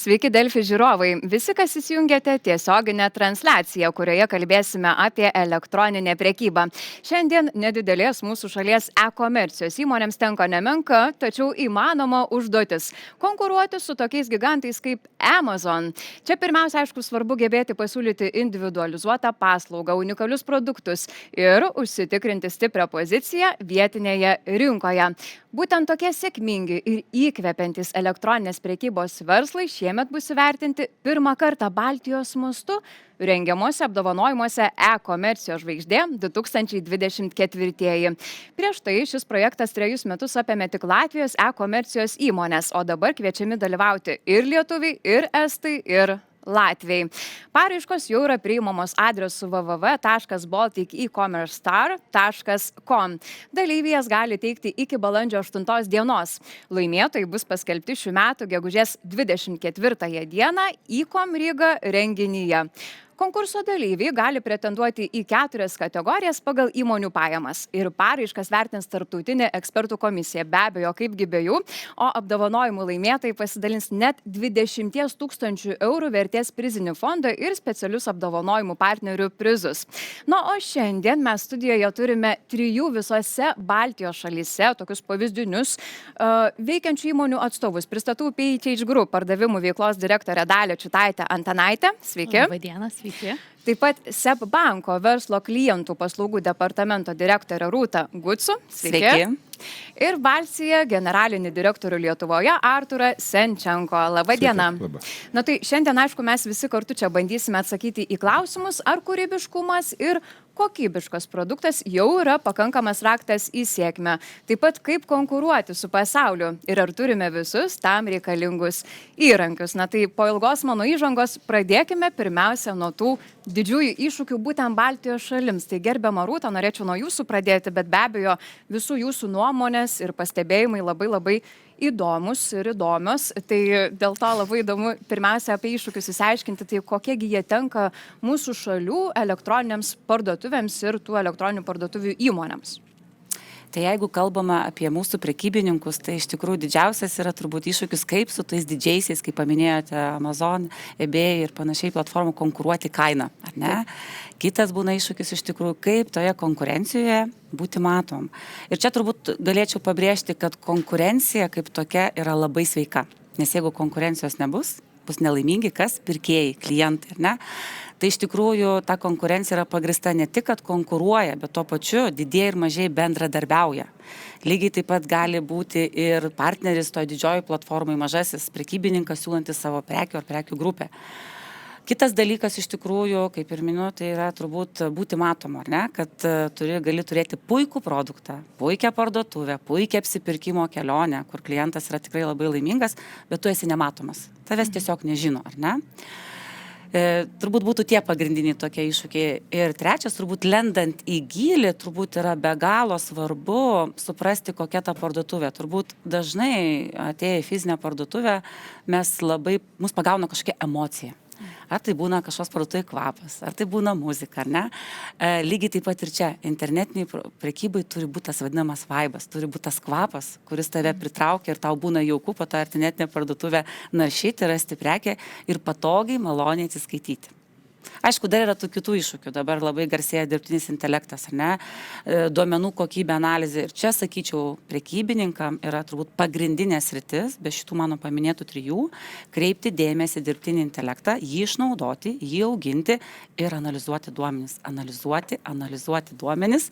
Sveiki, Delfi žiūrovai. Visi, kas įsijungėte tiesioginę transliaciją, kurioje kalbėsime apie elektroninę prekybą. Šiandien nedidelės mūsų šalies e-komercijos įmonėms tenka nemenka, tačiau įmanoma užduotis – konkuruoti su tokiais gigantais kaip Amazon. Čia pirmiausia, aišku, svarbu gebėti pasiūlyti individualizuotą paslaugą, unikalius produktus ir užsitikrinti stiprią poziciją vietinėje rinkoje. Būtent tokie sėkmingi ir įkvepiantys elektroninės prekybos verslai šiemet bus įvertinti pirmą kartą Baltijos mastu rengiamuose apdovanojimuose e-komercijos žvaigždė 2024. Prieš tai šis projektas 3 metus apėmė tik Latvijos e-komercijos įmonės, o dabar kviečiami dalyvauti ir lietuviai, ir estai, ir Latvijai. Paraiškos jau yra priimamos adresu www.baltic-ecommerce-star.com. Dalyviai jas gali teikti iki balandžio 8 dienos. Laimėtojai bus paskelbti šių metų gegužės 24 dieną e-com Riga renginyje. Konkurso dalyviai gali pretenduoti į 4 kategorijas pagal įmonių pajamas ir paraiškas vertins tarptautinė ekspertų komisija, be abejo, kaipgi be jų, o apdovanojimų laimėtojai pasidalins net 20 000 eurų vertės prizinį fondą ir specialius apdovanojimų partnerių prizus. Na, o šiandien mes studijoje turime 3 visose Baltijos šalyse tokius pavyzdinius veikiančių įmonių atstovus. Pristatau PHH Group pardavimų veiklos direktorę Dalią Čiutaitę Antanaitę. Sveiki. Labą dieną, sveiki. Taip pat SEB banko verslo klientų paslaugų departamento direktorė Rūta Gucu. Sveiki. Ir Balsija generalinį direktorių Lietuvoje Arturą Senčenko. Labą dieną. Na tai šiandien, aišku, mes visi kartu čia bandysime atsakyti į klausimus, ar kūrybiškumas ir kokybiškas produktas jau yra pakankamas raktas į sėkmę. Taip pat kaip konkuruoti su pasauliu ir ar turime visus tam reikalingus įrankius. Na tai po ilgos mano įžangos pradėkime pirmiausia nuo tų didžiųjų iššūkių būtent Baltijos šalims. Tai gerbiama Rūta, norėčiau nuo jūsų pradėti, bet be abejo visų jūsų nuomonės ir pastebėjimai labai įdomus ir įdomios. Tai dėl to labai įdomu pirmiausia apie iššūkius įsiaiškinti, tai kokiegi jie tenka mūsų šalių elektroninėms parduotuvėms ir tų elektroninių parduotuvių įmonėms. Tai jeigu kalbame apie mūsų prekybininkus, tai iš tikrųjų didžiausias yra turbūt iššūkis, kaip su tais didžiaisiais, kaip paminėjote, Amazon, eBay ir panašiai platformų konkuruoti kainą, ar ne? Kitas būna iššūkis iš tikrųjų, kaip toje konkurencijoje būti matom. Ir čia turbūt galėčiau pabrėžti, kad konkurencija kaip tokia yra labai sveika. Nes jeigu konkurencijos nebus, bus nelaimingi kas? Pirkėjai, klientai, ar ne? Tai iš tikrųjų ta konkurencija yra pagrįsta ne tik, kad konkuruoja, bet tuo pačiu didieji ir mažiai bendradarbiauja. Lygiai taip pat gali būti ir partneris toje didžioji platformai mažasis prekybininkas siūlantis savo prekių ar prekių grupę. Kitas dalykas iš tikrųjų, kaip ir miniu, tai yra turbūt būti matomu, ar ne? Kad gali turėti puikų produktą, puikią parduotuvę, puikią apsipirkimo kelionę, kur klientas yra tikrai labai laimingas, bet tu esi nematomas. Tavęs tiesiog nežino, ar ne? Turbūt būtų tie pagrindiniai tokie iššūkiai. Ir trečias, turbūt lendant į gylį, turbūt yra be galo svarbu suprasti, kokia ta parduotuvė. Turbūt dažnai atėję į fizinę parduotuvę, mus pagauna kažkokia emocija. Ar tai būna kažkoks parduotuvėje kvapas, ar tai būna muzika, ar ne? Lygiai taip pat ir čia, internetiniai prekybai turi būti tas vadinamas vaibas, turi būti tas kvapas, kuris tave pritraukia ir tau būna jauku po tą internetinę parduotuvę naršyti, rasti prekę ir patogiai, maloniai atsiskaityti. Aišku, dar yra tų kitų iššūkių. Dabar labai garsėja dirbtinis intelektas, ar ne? Duomenų kokybė, analizė. Ir čia, sakyčiau, prekybininkam yra turbūt pagrindinė sritis, be šitų mano paminėtų 3, kreipti dėmesį dirbtinį intelektą, jį išnaudoti, jį auginti ir analizuoti duomenis. Analizuoti duomenis,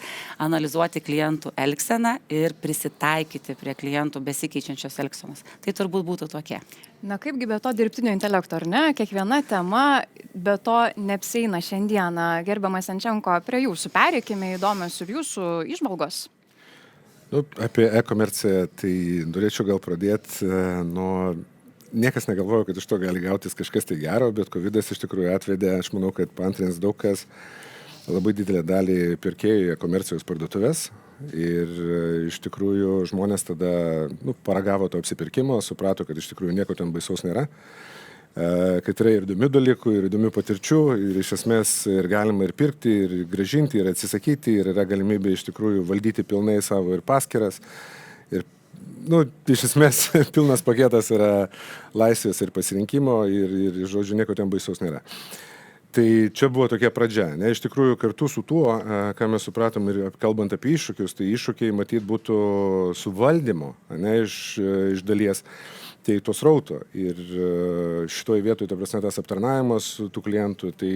analizuoti klientų elgseną ir prisitaikyti prie klientų besikeičiančios elgsenos. Tai turbūt būtų tokie. Na kaipgi be to dirbtinio intelekto, ar ne? Kiekviena tema be to neapsieina šiandieną. Gerbiamas Senčenko, prie jūsų pereikime įdomios ir jūsų įžvalgos. Apie e-komerciją tai norėčiau gal pradėti nuo... Niekas negalvojo, kad iš to gali gautis kažkas tai gero, bet COVID-as iš tikrųjų atvedė, aš manau, kad paantrins daug kas, labai didelę dalį pirkėjų e-komercijos parduotuvės. Ir iš tikrųjų žmonės tada paragavo to apsipirkimo, suprato, kad iš tikrųjų nieko ten baisaus nėra, kad yra ir įdomių dalykų, ir įdomių patirčių, ir iš esmės ir galima ir pirkti, ir grąžinti, ir atsisakyti, ir yra galimybė iš tikrųjų valdyti pilnai savo ir paskyras, ir iš esmės pilnas paketas yra laisvės ir pasirinkimo ir žodžiu, nieko ten baisaus nėra. Tai čia buvo tokia pradžia. Ne? Iš tikrųjų, kartu su tuo, ką mes supratom ir kalbant apie iššūkius, tai iššūkiai matyt būtų suvaldymo, ne, iš dalies. Tai tos rauto ir šitoje vietoje, ta prasme, tas aptarnavimas tų klientų, tai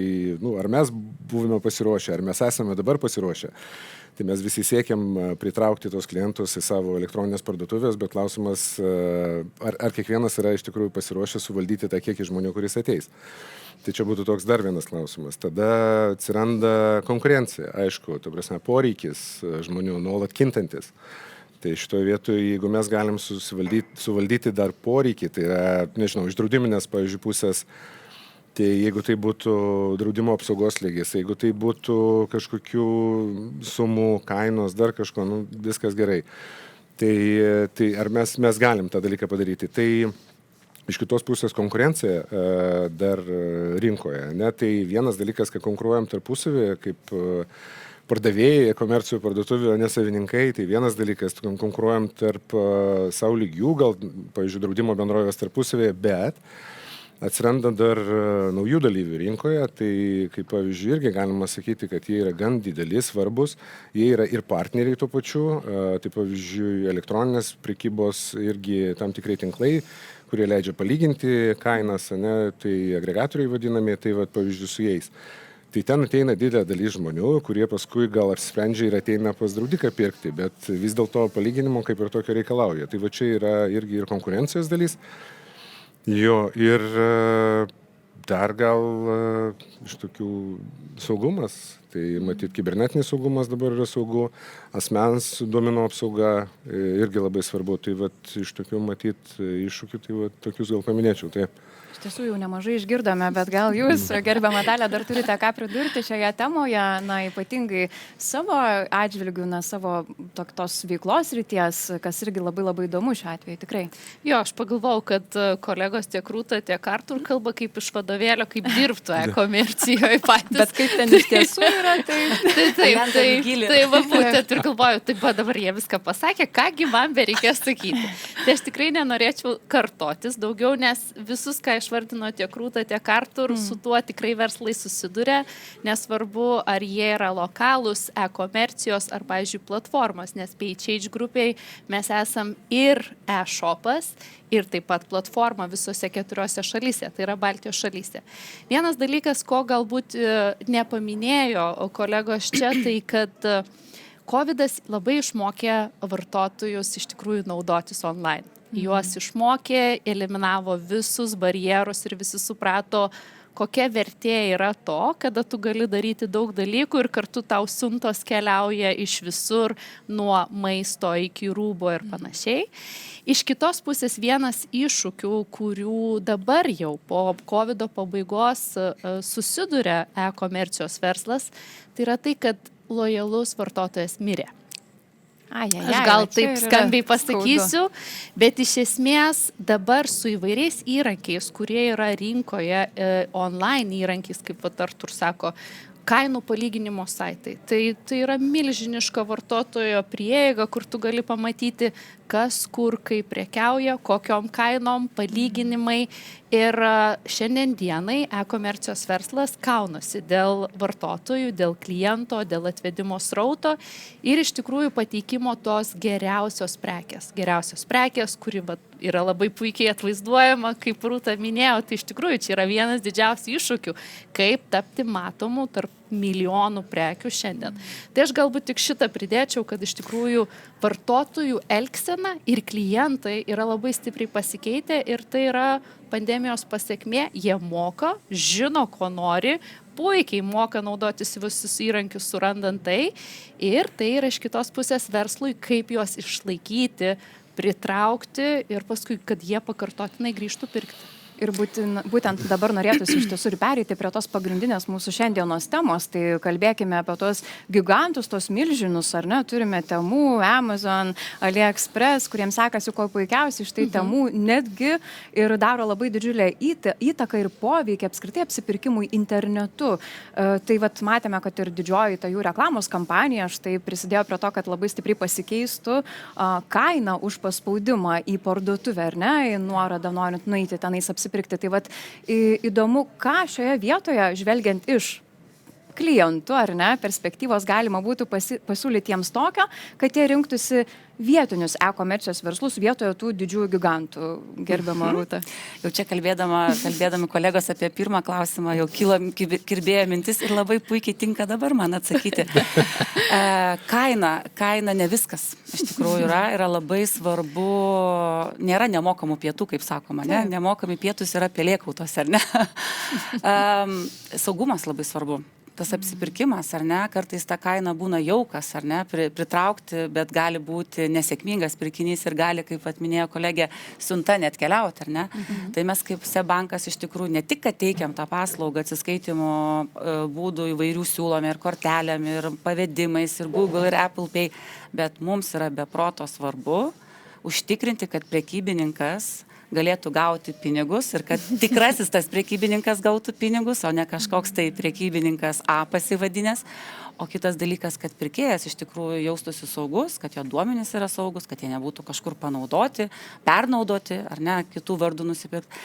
ar mes buvome pasiruošę, ar mes esame dabar pasiruošę. Tai mes visi siekiam pritraukti tos klientus į savo elektroninės parduotuvės, bet klausimas, ar kiekvienas yra iš tikrųjų pasiruošę suvaldyti tą kiekį žmonių, kuris ateis. Tai čia būtų toks dar vienas klausimas. Tada atsiranda konkurencija, aišku, ta prasme, poreikis žmonių nuolat kintantis. Tai šitoje vietoje, jeigu mes galim suvaldyti dar poreikį, tai yra, nežinau, iš draudiminės, pavyzdžiui, pusės, tai jeigu tai būtų draudimo apsaugos lygis, jeigu tai būtų kažkokių sumų, kainos, dar kažko, viskas gerai. Tai ar mes galim tą dalyką padaryti? Tai iš kitos pusės konkurencija dar rinkoje, ne? Tai vienas dalykas, kai konkuruojam tarpusavį, kaip pardavėjai, komercijų parduotuvių, nesavininkai, tai vienas dalykas, konkuruojam tarp savo lygių, gal, pavyzdžiui, draudimo bendrovės tarpusavėje, bet atsiranda dar naujų dalyvių rinkoje, tai kaip pavyzdžiui, irgi galima sakyti, kad jie yra gan dideli, svarbus, jie yra ir partneriai tuo pačiu, tai pavyzdžiui, elektroninės prekybos irgi tam tikrai tinklai, kurie leidžia palyginti kainas, ne, tai agregatoriai vadinami, tai pavyzdžiui su jais. Tai ten ateina didelė dalis žmonių, kurie paskui gal apsprendžia ir ateina pas draudiką pirkti, bet vis dėlto palyginimo kaip ir tokio reikalauja. Tai čia yra irgi ir konkurencijos dalis. Jo, ir dar gal iš tokių saugumas. Tai matyt, kibernetinis saugumas dabar yra saugu, asmens duomenų apsauga irgi labai svarbu. Tai iš tokių matyt iššūkių, tai tokius gal paminėčiau. Tai Iš tiesų jau nemažai išgirdome, bet gal jūs, gerbiama Dalia, dar turite ką pridurti šioje temoje, ypatingai savo atžvilgių, savo tos veiklos ryties, kas irgi labai įdomu šiuo atveju, tikrai. Jo, aš pagalvojau, kad kolegos tiek Rūta, tiek Artur kalba kaip iš vadovėlio, kaip dirbtų e-komercijoje patys. Bet kaip ten iš tiesų yra, tai va būtent ir galvoju, taip va dabar jie viską pasakė, kągi man bereikės sakyti. Tai aš tikrai nenorėčiau kartotis daugiau, nes visus, ką išvardino tiek Rūta, tiek Artur, su tuo tikrai verslai susiduria, nesvarbu, ar jie yra lokalūs, e-komercijos, ar, pavyzdžiui, platformos, nes PHH grupiai mes esam ir e-shopas, ir taip pat platforma visose 4 šalyse, tai yra Baltijos šalyse. Vienas dalykas, ko galbūt nepaminėjo kolegos čia, tai kad COVIDas labai išmokė vartotojus iš tikrųjų naudotis online. Juos išmokė, eliminavo visus barjerus ir visi suprato, kokia vertė yra to, kada tu gali daryti daug dalykų ir kartu tau siuntos keliauja iš visur, nuo maisto iki rūbo ir panašiai. Iš kitos pusės vienas iššūkių, kurių dabar jau po COVIDo pabaigos susiduria e-komercijos verslas, tai yra tai, kad lojalus vartotojas mirė. Aš gal taip skambiai pasakysiu, bet iš esmės dabar su įvairiais įrankiais, kurie yra rinkoje, online įrankiais, kaip Artur sako, kainų palyginimo saitai. Tai yra milžiniška vartotojo prieiga, kur tu gali pamatyti, kas, kur, kaip prekiauja, kokiom kainom, palyginimai. Ir šiandien dienai e-komercijos verslas kaunasi dėl vartotojų, dėl kliento, dėl atvedimo srauto ir iš tikrųjų pateikimo tos geriausios prekės. Geriausios prekės, kuri yra labai puikiai atvaizduojama, kaip Rūta minėjo, tai iš tikrųjų čia yra vienas didžiausių iššūkių, kaip tapti matomu tarp milijonų prekių šiandien. Tai aš galbūt tik šitą pridėčiau, kad iš tikrųjų vartotojų elgsena ir klientai yra labai stipriai pasikeitę ir tai yra pandemijos pasiekmė, jie moka, žino, ko nori, puikiai moka naudotis visus įrankius surandant tai ir tai yra iš kitos pusės verslui, kaip juos išlaikyti, pritraukti ir paskui, kad jie pakartotinai grįžtų pirkti. Ir būtent dabar norėtųsi iš tiesų ir pereiti prie tos pagrindinės mūsų šiandienos temos, tai kalbėkime apie tos gigantus, tos milžinus, ar ne, turime Temu, Amazon, AliExpress, kuriems sekasi kuo puikiausiai, štai Temu netgi ir daro labai didžiulę įtaką ir poveikį apskritai apsipirkimui internetu. Tai vat matėme, kad ir didžioji ta jų reklamos kampanija štai prisidėjo prie to, kad labai stipriai pasikeistų kaina už paspaudimą į parduotuvę, ar ne, į nuorodą norint nueiti tenais apsipirkti. Tai vat įdomu, ką šioje vietoje, žvelgiant iš klientų, ar ne, perspektyvos galima būtų pasiūlyti jiems tokio, kad jie rinktųsi vietinius e-komercijos verslus vietoje tų didžiųjų gigantų, gerbiama Rūta. Jau čia kalbėdami kolegos apie pirmą klausimą, jau kilo kirbėjo mintis ir labai puikiai tinka dabar man atsakyti. Kaina ne viskas. Iš tikrųjų yra labai svarbu, nėra nemokamų pietų, kaip sakoma, ne? Nemokami pietus yra pelėkautos, ar ne? Saugumas labai svarbu. Tas apsipirkimas, ar ne, kartais ta kaina būna jaukas, ar ne, pritraukti, bet gali būti nesėkmingas pirkinys ir gali, kaip atminėjo kolegė, siunta net keliauti, ar ne. Tai mes kaip SEB bankas iš tikrųjų ne tik, kad teikiam tą paslaugą atsiskaitimo būdų įvairių siūlome ir kortelėm, ir pavedimais, ir Google, ir Apple Pay, bet mums yra beproto svarbu užtikrinti, kad prekybininkas galėtų gauti pinigus ir kad tikrasis tas prekybininkas gautų pinigus, o ne kažkoks tai prekybininkas A pasivadinęs. O kitas dalykas, kad pirkėjas iš tikrųjų jaustųsi saugus, kad jo duomenys yra saugus, kad jie nebūtų kažkur panaudoti, pernaudoti ar ne, kitų vardų nusipirkti.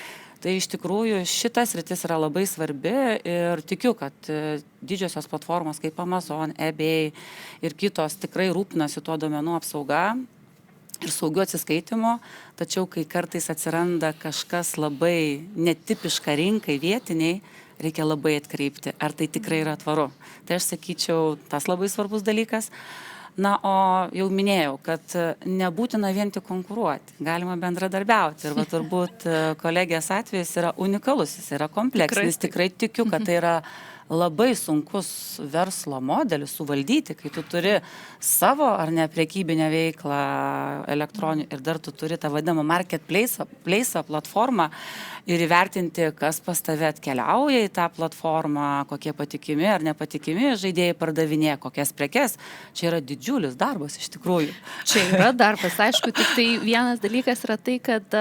Tai iš tikrųjų šitas sritis yra labai svarbi ir tikiu, kad didžiosios platformos kaip Amazon, eBay ir kitos tikrai rūpinasi tuo duomenų apsauga ir saugiu atsiskaitimu, tačiau kai kartais atsiranda kažkas labai netipiška rinkai vietiniai, reikia labai atkreipti, ar tai tikrai yra tvaru. Tai aš sakyčiau, tas labai svarbus dalykas. Na, o jau minėjau, kad nebūtina vien tik konkuruoti, galima bendradarbiauti. Ir va turbūt kolegės atvejis yra unikalus, jis yra kompleksinis. Tikrai tikiu, kad tai yra labai sunkus verslo modelis suvaldyti, kai tu turi savo ar ne prekybinę veiklą elektroninį ir dar tu turi tą vadinamą marketplace platformą ir įvertinti, kas pas tave atkeliauja į tą platformą, kokie patikimi ar nepatikimi žaidėjai pardavinėja, kokias prekes. Čia yra didžiulis darbas iš tikrųjų. Čia yra darbas, aišku, tik tai vienas dalykas yra tai, kad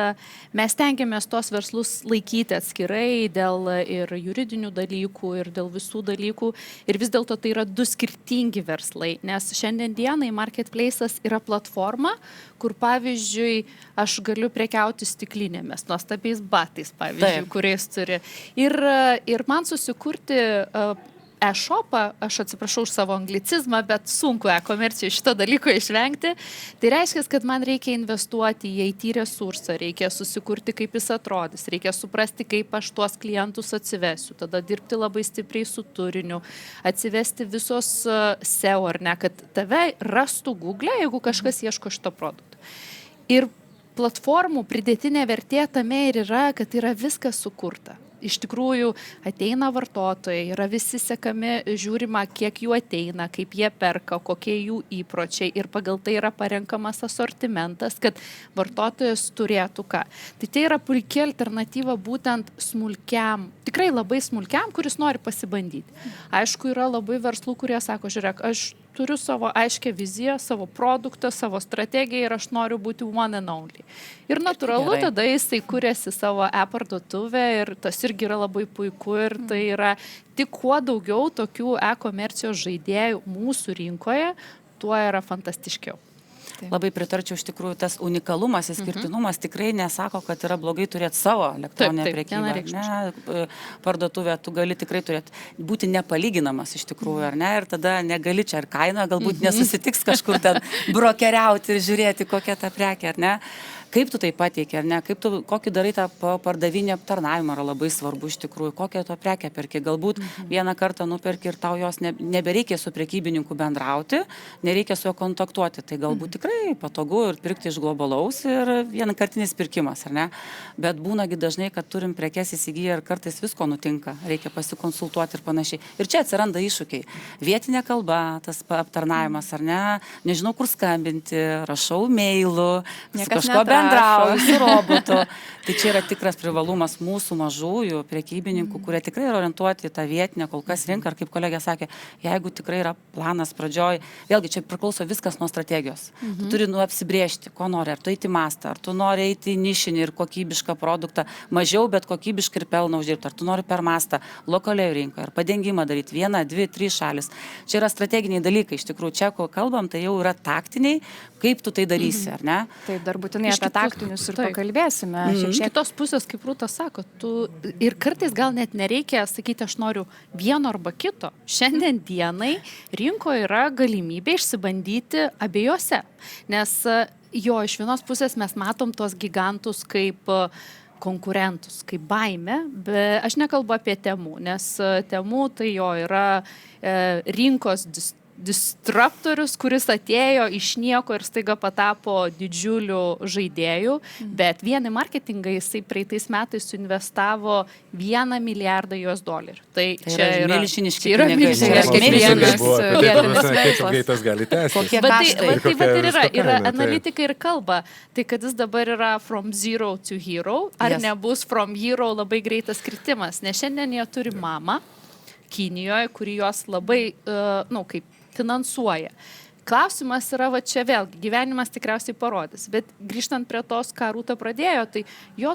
mes tengiamės tos verslus laikyti atskirai dėl ir juridinių dalykų, ir dėl visų dalykų. Ir vis dėlto tai yra du skirtingi verslai, nes šiandien dienai marketplace'as yra platforma, kur pavyzdžiui aš galiu prekiauti stiklinėmis, nuostabiais batais, pavyzdžiui, kuriais turi. Ir man susikurti e-shopą, aš atsiprašau už savo anglicizmą, bet sunku e-komercijai šito dalyko išvengti. Tai reiškia, kad man reikia investuoti į IT resursą, reikia susikurti, kaip jis atrodys, reikia suprasti, kaip aš tuos klientus atsivesiu, tada dirbti labai stipriai su turiniu, atsivesti visos SEO, ar ne, kad tave rastų Google, jeigu kažkas ieško šito produkto. Ir platformų pridėtinė vertė tame ir yra, kad yra viskas sukurta. Iš tikrųjų ateina vartotojai, yra visi sekami, žiūrima, kiek jų ateina, kaip jie perka, kokie jų įpročiai ir pagal tai yra parenkamas asortimentas, kad vartotojas turėtų ką. Tai tai yra puikia alternatyva būtent smulkiam, tikrai labai smulkiam, kuris nori pasibandyti. Aišku, yra labai verslų, kurie sako, žiūrėk, aš turiu savo aiškę viziją, savo produktą, savo strategiją ir aš noriu būti one and only. Ir natūralu, tada jisai kuriasi savo e-parduotuvę ir tas irgi yra labai puiku ir tai yra tik kuo daugiau tokių e-komercijos žaidėjų mūsų rinkoje, tuo yra fantastiškiau. Labai pritarčiau, iš tikrųjų, tas unikalumas, išskirtinumas tikrai nesako, kad yra blogai turėti savo elektroninę prekybą. Parduotuvę tu gali tikrai turėti, būti nepalyginamas iš tikrųjų, ar ne? Ir tada negali čia ir kaina, galbūt nesusitiks kažkur ten brokeriauti ir žiūrėti, kokia ta prekė, ar ne? Kaip tu tai pateiki, ar ne? Kokį darai tą pardavinį aptarnavimą yra labai svarbu iš tikrųjų, kokią to prekę perki. Galbūt vieną kartą nuperki ir tau jos nebereikia su prekybininku bendrauti, nereikia su juo kontaktuoti. Tai galbūt tikrai patogu ir pirkti iš globalaus ir vienkartinis pirkimas, ar ne? Bet būnagi dažnai, kad turim prekes įsigiję ir kartais visko nutinka, reikia pasikonsultuoti ir panašiai. Ir čia atsiranda iššūkiai. Vietinė kalba, tas aptarnavimas, ar ne? Nežinau, kur skambinti, rašau mailų, su kažko bendrauju su robotu. Tai čia yra tikras privalumas mūsų mažųjų prekybininkų, kurie tikrai yra orientuoti į tą vietinę kol kas rinką. Ir kaip kolegė sakė, jeigu tikrai yra planas pradžioj, vėlgi čia priklauso viskas nuo strategijos. Tu turi apsibrėžti, ko nori, ar tu eiti mastą, ar tu nori eiti į nišinį ir kokybišką produktą, mažiau, bet kokybiškai ir pelną uždirbti, ar tu nori per mastą lokalioje rinkoje, ar padengimą daryti 1, 2, 3 šalis. Čia yra strateginiai dalykai, iš tikrųjų, čia, ko kalbam, tai jau yra taktiniai, kaip tu tai darysi, ar ne? Tai dar būtinai apie taktinius ir pakalbėsime. Iš kitos pusės, kaip Rūta sako, ir kartais gal net nereikia sakyti, aš noriu vieno arba kito. Šiandien dienai rinkoje yra galimybė išsibandyti abiejose. Nes iš vienos pusės mes matom tos gigantus kaip konkurentus, kaip baimė, bet aš nekalbu apie Temu, nes Temu tai jo yra rinkos disruptorius, kuris atėjo iš nieko ir staiga patapo didžiuliu žaidėju, bet vien į marketingą jisai praeitais metais suinvestavo $1 milijardą. Tai čia yra milžiniški kiekvienas Kaip greitas gali tęstis. Tai yra analitikai ir kalba, tai kad jis dabar yra from zero to hero, ar nebus from hero labai greitas kritimas, nes šiandien jie turi mamą Kinijoje, kuri juos labai, kaip finansuoja. Klausimas yra, čia vėlgi, gyvenimas tikriausiai parodys, bet grįžtant prie tos, ką Rūta pradėjo, tai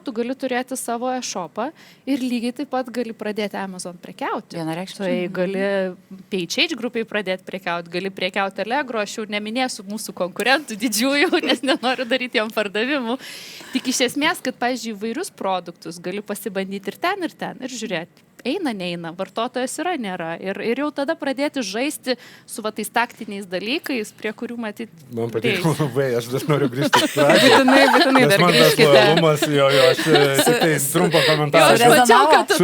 tu gali turėti savo e-shopą ir lygiai taip pat gali pradėti Amazon prekiauti. Tai gali PHH grupiai pradėti prekiauti, gali prekiauti Allegro, aš jau neminėsiu mūsų konkurentų didžiųjų, nes nenoriu daryti jam pardavimų. Tik iš esmės, kad, pavyzdžiui, įvairius produktus gali pasibandyti ir ten, ir žiūrėti. Eina, neina, vartotojas yra, nėra. Ir jau tada pradėti žaisti su tais taktiniais dalykais, prie kurių matyti. Man patiko labai, aš dar noriu grįžti. Būtinai dar grįžkite. Aš tik tai trumpą komentarą. Aš mačiau, kad tu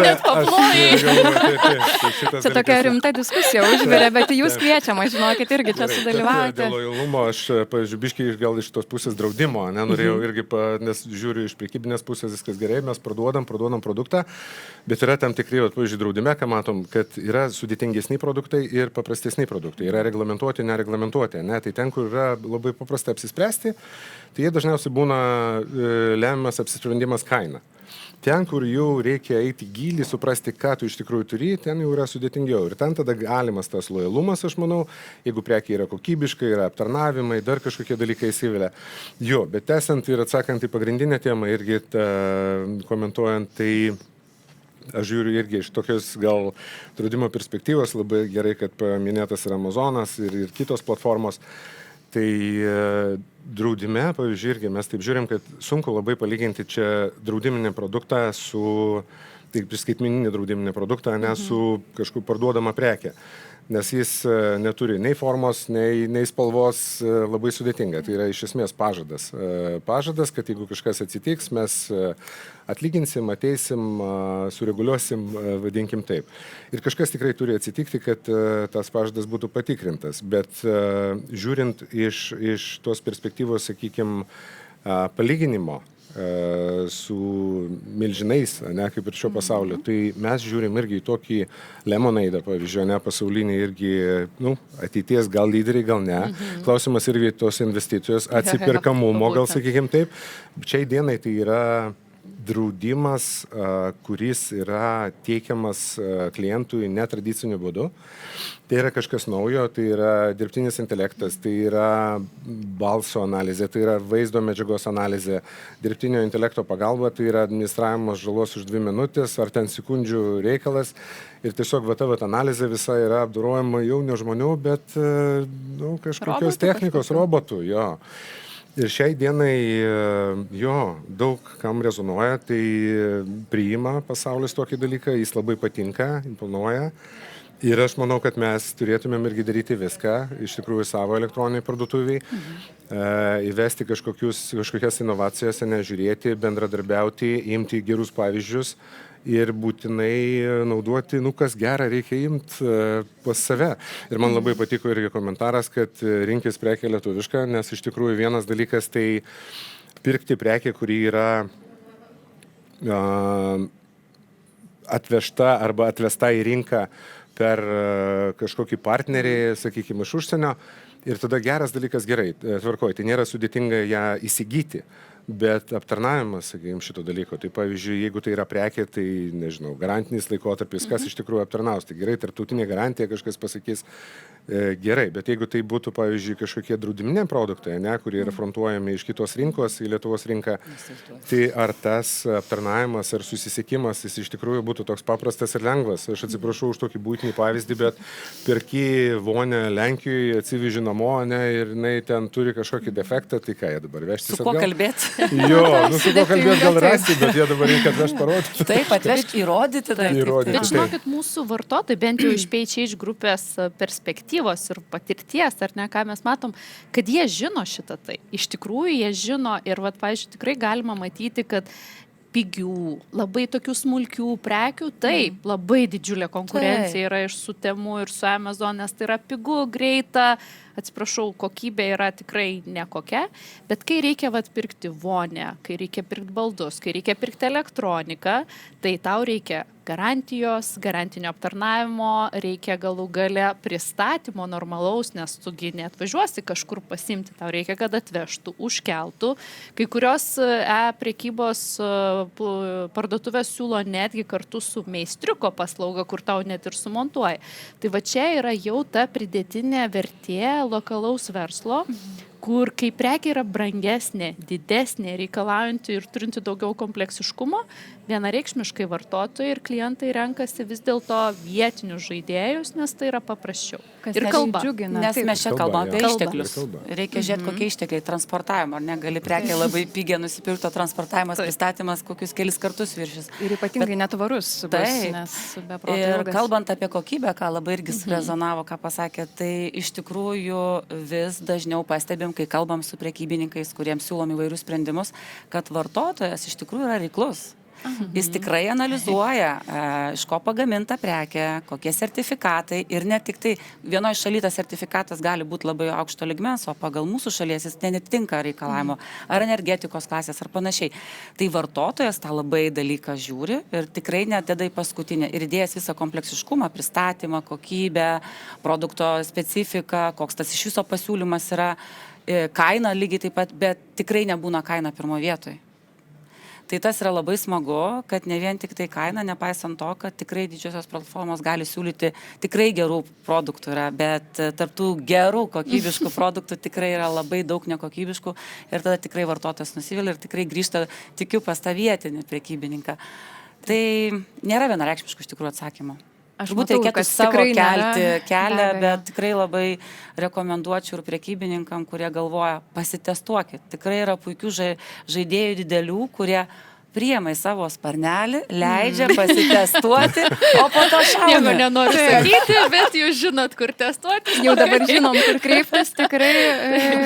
net paplojai. Čia tokia rimta diskusija užvirė, bet jūs kviečiama, žinokit, irgi čia sudalyvauti. Dėl lojalumo aš, pavyzdžiui, biškai gal iš tos pusės draudimo, nenorėjau irgi, nes žiūriu iš prekybinės pusės viskas gerai, mes parduodam produktą. Bet yra tam tikri, pavyzdžiui, draudime, ką matom, kad yra sudėtingesni produktai ir paprastesni produktai. Yra reglamentuoti, nereglamentuoti. Tai ten, kur yra labai paprasta apsispręsti, tai jie dažniausiai būna lemiamas apsisprendimas kaina. Ten, kur jau reikia eiti gilį, suprasti, ką tu iš tikrųjų turi, ten jau yra sudėtingiau. Ir ten tada galimas tas lojalumas, aš manau, jeigu prekiai yra kokybiškai, yra aptarnavimai, dar kažkokie dalykai įsivelia. Bet tęsiant ir atsakant į pagrindinę temą, irgi komentuojant, tai aš žiūriu irgi iš tokios gal draudimo perspektyvos, labai gerai, kad paminėtas yra Amazonas ir kitos platformos. Tai draudime, pavyzdžiui, irgi mes taip žiūrim, kad sunku labai palyginti čia draudiminį produktą su, skaitmeninį draudiminį produktą, ne su kažkur parduodama prekė. Nes jis neturi nei formos, nei spalvos, labai sudėtinga. Tai yra iš esmės pažadas. Pažadas, kad jeigu kažkas atsitiks, mes atlyginsim, ateisim, sureguliuosim, vadinkim taip. Ir kažkas tikrai turi atsitikti, kad tas pažadas būtų patikrintas. Bet žiūrint iš tos perspektyvos, sakykime, palyginimo su milžinais, kaip ir šio pasaulio, tai mes žiūrim irgi į tokį Lemonade, pavyzdžiui, pasaulinį irgi, ateities gal lyderiai, gal ne. Klausimas irgi tos investicijos, atsipirkamumo, gal sakykim taip. Šiai dienai tai yra draudimas, kuris yra teikiamas klientui netradiciniu būdu. Tai yra kažkas naujo, tai yra dirbtinis intelektas, tai yra balso analizė, tai yra vaizdo medžiagos analizė, dirbtinio intelekto pagalba, tai yra administravimas žalos už 2 minutės ar ten sekundžių reikalas. Ir tiesiog ta analizė visa yra apdorojama jau ne žmonių, bet kažkokios technikos, robotų. Jo. Ir šiai dienai daug kam rezonuoja, tai priima pasaulis tokį dalyką, jis labai patinka, imponuoja. Ir aš manau, kad mes turėtumėm irgi daryti viską, iš tikrųjų savo elektroniniai parduotuviai, įvesti kažkokias inovacijas, nežiūrėti, bendradarbiauti, imti gerus pavyzdžius ir būtinai naudoti, kas gera, reikia imti pas save. Ir man labai patiko irgi komentaras, kad rinkis prekę lietuvišką, nes iš tikrųjų vienas dalykas tai pirkti prekę, kuri yra atvežta arba atvesta į rinką per kažkokį partnerį, sakykime, iš užsienio. Ir tada geras dalykas, gerai, tvarkoj, tai nėra sudėtinga ją įsigyti. bet aptarnavimas, sakykime, šito dalyko. Tai pavyzdžiui, jeigu tai yra prekė, tai, nežinau, garantinis laikotarpis, kas iš tikrųjų aptarnaus. Tai gerai, tarptautinė garantija, kažkas pasakys, gerai, bet jeigu tai būtų, pavyzdžiui, kažkokie draudiminiai produktai, kurie yra frontuojami iš kitos rinkos į Lietuvos rinką, tai ar tas aptarnavimas ar susisiekimas jis iš tikrųjų būtų toks paprastas ir lengvas. Aš atsiprašau už tokį būtinį pavyzdį, bet perki vonę Lenkijoje, atsiveži namo, ir jinai ten turi kažkokį defektą, tai ką jie dabar vežtis? Su kuo kalbėti? Jo, su kuo kalbėti gal rasti, bet jie dabar reikia atvežti parodyti. Taip, atvežti, įrodyti. Bet žinokit, mūsų vartotojai, bent jau iš PHH grupės perspektyvos ir patirties, ar ne, ką mes matom, kad jie žino šitą tai. Iš tikrųjų, jie žino ir, pavyzdžiui, tikrai galima matyti, kad pigių, labai tokių smulkių prekių, taip, labai didžiulė konkurencija yra iš su Temu ir su Amazon, nes tai yra pigu, greita, atsiprašau, kokybė yra tikrai nekokia, bet kai reikia pirkti vonę, kai reikia pirkti baldus, kai reikia pirkti elektroniką, tai tau reikia garantijos, garantinio aptarnavimo, reikia galų gale pristatymo normalaus, nes tugi neatvažiuosi kažkur pasimti, tau reikia, kad atvežtų, užkeltų. Kai kurios prekybos parduotuvės siūlo netgi kartu su meistriuko paslauga, kur tau net ir sumontuoja. Tai va čia yra jau ta pridėtinė vertė lokalaus verslo, kur kai prekė yra brangesnė, didesnė, reikalaujanti ir turinti daugiau kompleksiškumo, vienareikšmiškai vartotojai ir klientai renkasi vis dėlto vietinius žaidėjus, nes tai yra paprasčiau. Ir kalba. Nes mes čia kalbam apie išteklius. Reikia žiūrėti, kokie ištekliai transportavimo, ar ne, gali prekė labai pigiai nusipirkti, transportavimas, pristatymas kokius kelis kartus viršys. Ir ypatingai netvarus bus, nes be proto ir ilgas. kalbant apie kokybę, ką labai irgi surezonavo, ką pasakė, tai iš tikrųjų vis dažniau pastebim, kai kalbam su prekybininkais, kuriems siūlom įvairius sprendimus, kad vartotojas iš tikrųjų yra reiklus. Jis tikrai analizuoja, iš ko pagaminta prekė, kokie sertifikatai ir ne tik tai vienoje šalyje tas sertifikatas gali būti labai aukšto lygmens, o pagal mūsų šalies jis netitinka reikalavimo ar energetikos klasės ar panašiai. Tai vartotojas tą labai dalyką žiūri ir tikrai nededa į paskutinę ir įdėjęs visą kompleksiškumą, pristatymą, kokybę, produkto specifiką, koks tas iš viso pasiūlymas yra, kaina lygiai taip pat, bet tikrai nebūna kaina pirmo vietoje. Tai tas yra labai smagu, kad ne vien tik tai kaina, nepaisant to, kad tikrai didžiosios platformos gali siūlyti tikrai gerų produktų yra, bet tarptų gerų kokybiškų produktų tikrai yra labai daug nekokybiškų ir tada tikrai vartotojas nusivylė ir tikrai grįžta, tikiu, pas tą vietinį prekybininką. Tai nėra vienareikšmiškų iš tikrųjų atsakymų. Turbūt reikėtų savo kelti kelią, bet tikrai labai rekomenduočiau ir prekybininkam, kurie galvoja, pasitestuokit. Tikrai yra puikių žaidėjų didelių, kurie priima į savo sparnelį, leidžia pasitestuoti, o po to šauna. Nieko nenoriu sakyti, bet jūs žinot, kur testuoti. Jau dabar žinom, kur kreiptis, tikrai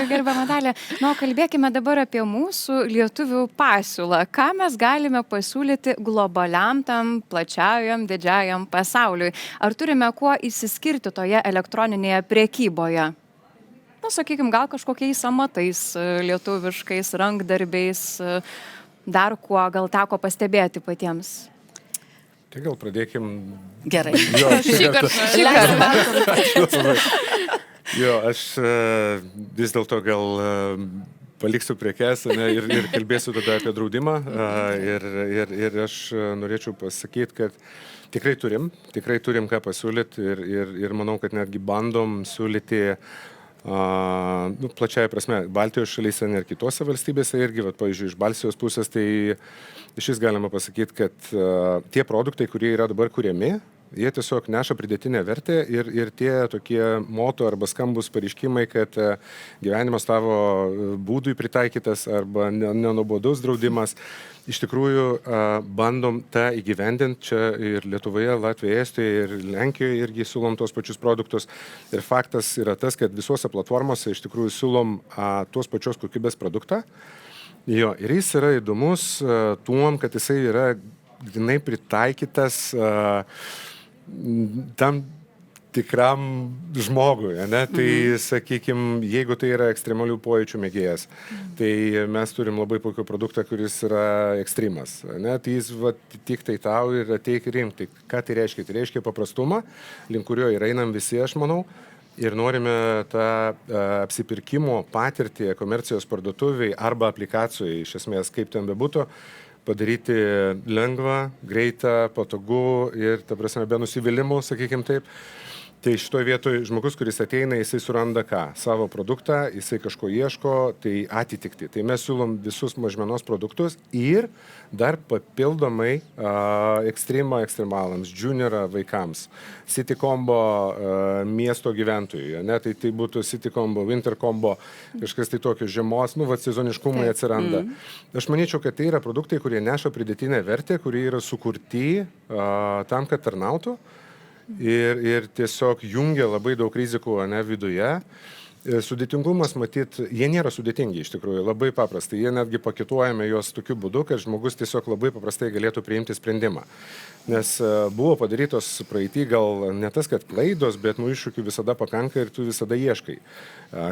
gerbiama Dalia. Na, kalbėkime dabar apie mūsų lietuvių pasiūlą. Ką mes galime pasiūlyti globaliam tam plačiajam, didžiajam pasauliui? Ar turime kuo įsiskirti toje elektroninėje prekyboje? Na, sakykime, gal kažkokiais amatais lietuviškais, rankdarbiais, dar kuo gal teko pastebėti patiems? Tai gal pradėkim... Gerai. Jo, Šį kartą. Jo, aš vis dėlto gal paliksiu prekes ir kalbėsiu tada apie draudimą. Ir aš norėčiau pasakyti, kad tikrai turim ką pasiūlyti ir manau, kad netgi bandom siūlyti plačiaja prasme, Baltijos šalyse ir kitose valstybėse irgi, pavyzdžiui, iš Baltijos pusės, tai iš vis galima pasakyti, kad tie produktai, kurie yra dabar kuriami, jie tiesiog neša pridėtinę vertę ir tie tokie moto arba skambus pareiškimai, kad gyvenimas tavo būdui pritaikytas arba nenubodus draudimas, iš tikrųjų bandom tą įgyvendinti čia ir Lietuvoje, Latvijoje, Estijoje ir Lenkijoje irgi siūlom tos pačius produktus. Ir faktas yra tas, kad visuose platformose iš tikrųjų siūlom tos pačios kokybės produktą. Jo, ir jis yra įdomus tuom, kad jisai yra grynai pritaikytas tam tikram žmogui, ne? Tai, sakykime, jeigu tai yra ekstremalių pojūčių mėgėjas, tai mes turim labai puikų produktą, kuris yra ekstremas, ne? Tai jis tik tai tau ir ateik rimti. Ką tai reiškia? Tai reiškia paprastumą, link kurio ir einam visi, aš manau. ir norime tą apsipirkimo patirtį komercijos parduotuviai arba aplikacijai, iš esmės, kaip ten bebūtų, padaryti lengvą, greitą, patogu ir, ta prasme, be nusivylimų, sakykim taip. Tai šitoje vietoje žmogus, kuris ateina, jisai suranda ką? Savo produktą, jisai kažko ieško, tai atitikti. Tai mes siūlom visus mažmenos produktus ir dar papildomai ekstremalams, juniorą vaikams, City Combo miesto gyventojui, ne? Tai būtų City Combo, Winter Combo, kažkas tai tokio žiemos, sezoniškumai atsiranda. Aš manyčiau, kad tai yra produktai, kurie neša pridėtinę vertę, kurie yra sukurti tam, kad tarnautų. Ir tiesiog jungia labai daug rizikų viduje. Sudėtingumas, matyt, jie nėra sudėtingi iš tikrųjų, labai paprastai. Jie netgi paketuojame juos tokiu būdu, kad žmogus tiesiog labai paprastai galėtų priimti sprendimą. Nes buvo padarytos praeitį gal ne tas, kad klaidos, bet iššūkių visada pakanka ir tu visada ieškai.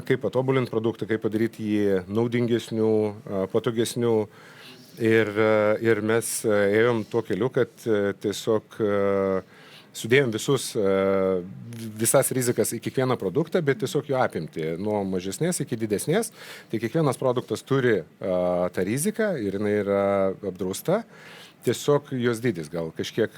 Kaip patobulinti produktą, kaip padaryti jį naudingesnių, patogesnių. Ir mes ėjom tuo keliu, kad tiesiog sudėjom visas rizikas į kiekvieną produktą, bet tiesiog jų apimti nuo mažesnės iki didesnės. Tai kiekvienas produktas turi tą riziką ir jinai yra apdrausta. Tiesiog jos dydis gal kažkiek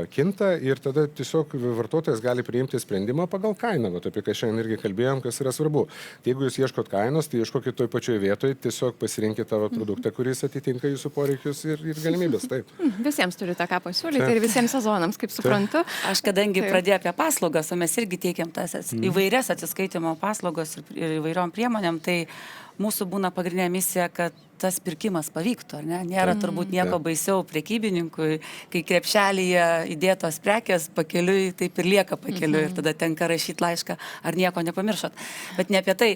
kinta ir tada tiesiog vartotojas gali priimti sprendimą pagal kainą, apie ką šiandien irgi kalbėjom, kas yra svarbu. Tai jeigu jūs ieškot kainos, tai ieškokit toj pačioj vietoje, tiesiog pasirinkit tavo produktą, kuris atitinka jūsų poreikius ir galimybės. Taip. Visiems turite ką pasiūlyti ir visiems sezonams, kaip suprantu. Aš kadangi pradėjau apie paslaugas, o mes irgi teikiam tas įvairias atsiskaitimo paslaugos ir įvairiom priemonėm, tai mūsų būna pagrindinė misija, kad tas pirkimas pavyktų, ar ne? Nėra turbūt nieko baisiau prekybininkui, kai krepšelyje įdėtos prekės pakeliui, taip ir lieka pakeliui ir tada tenka rašyti laišką, ar nieko nepamiršot. Bet ne apie tai.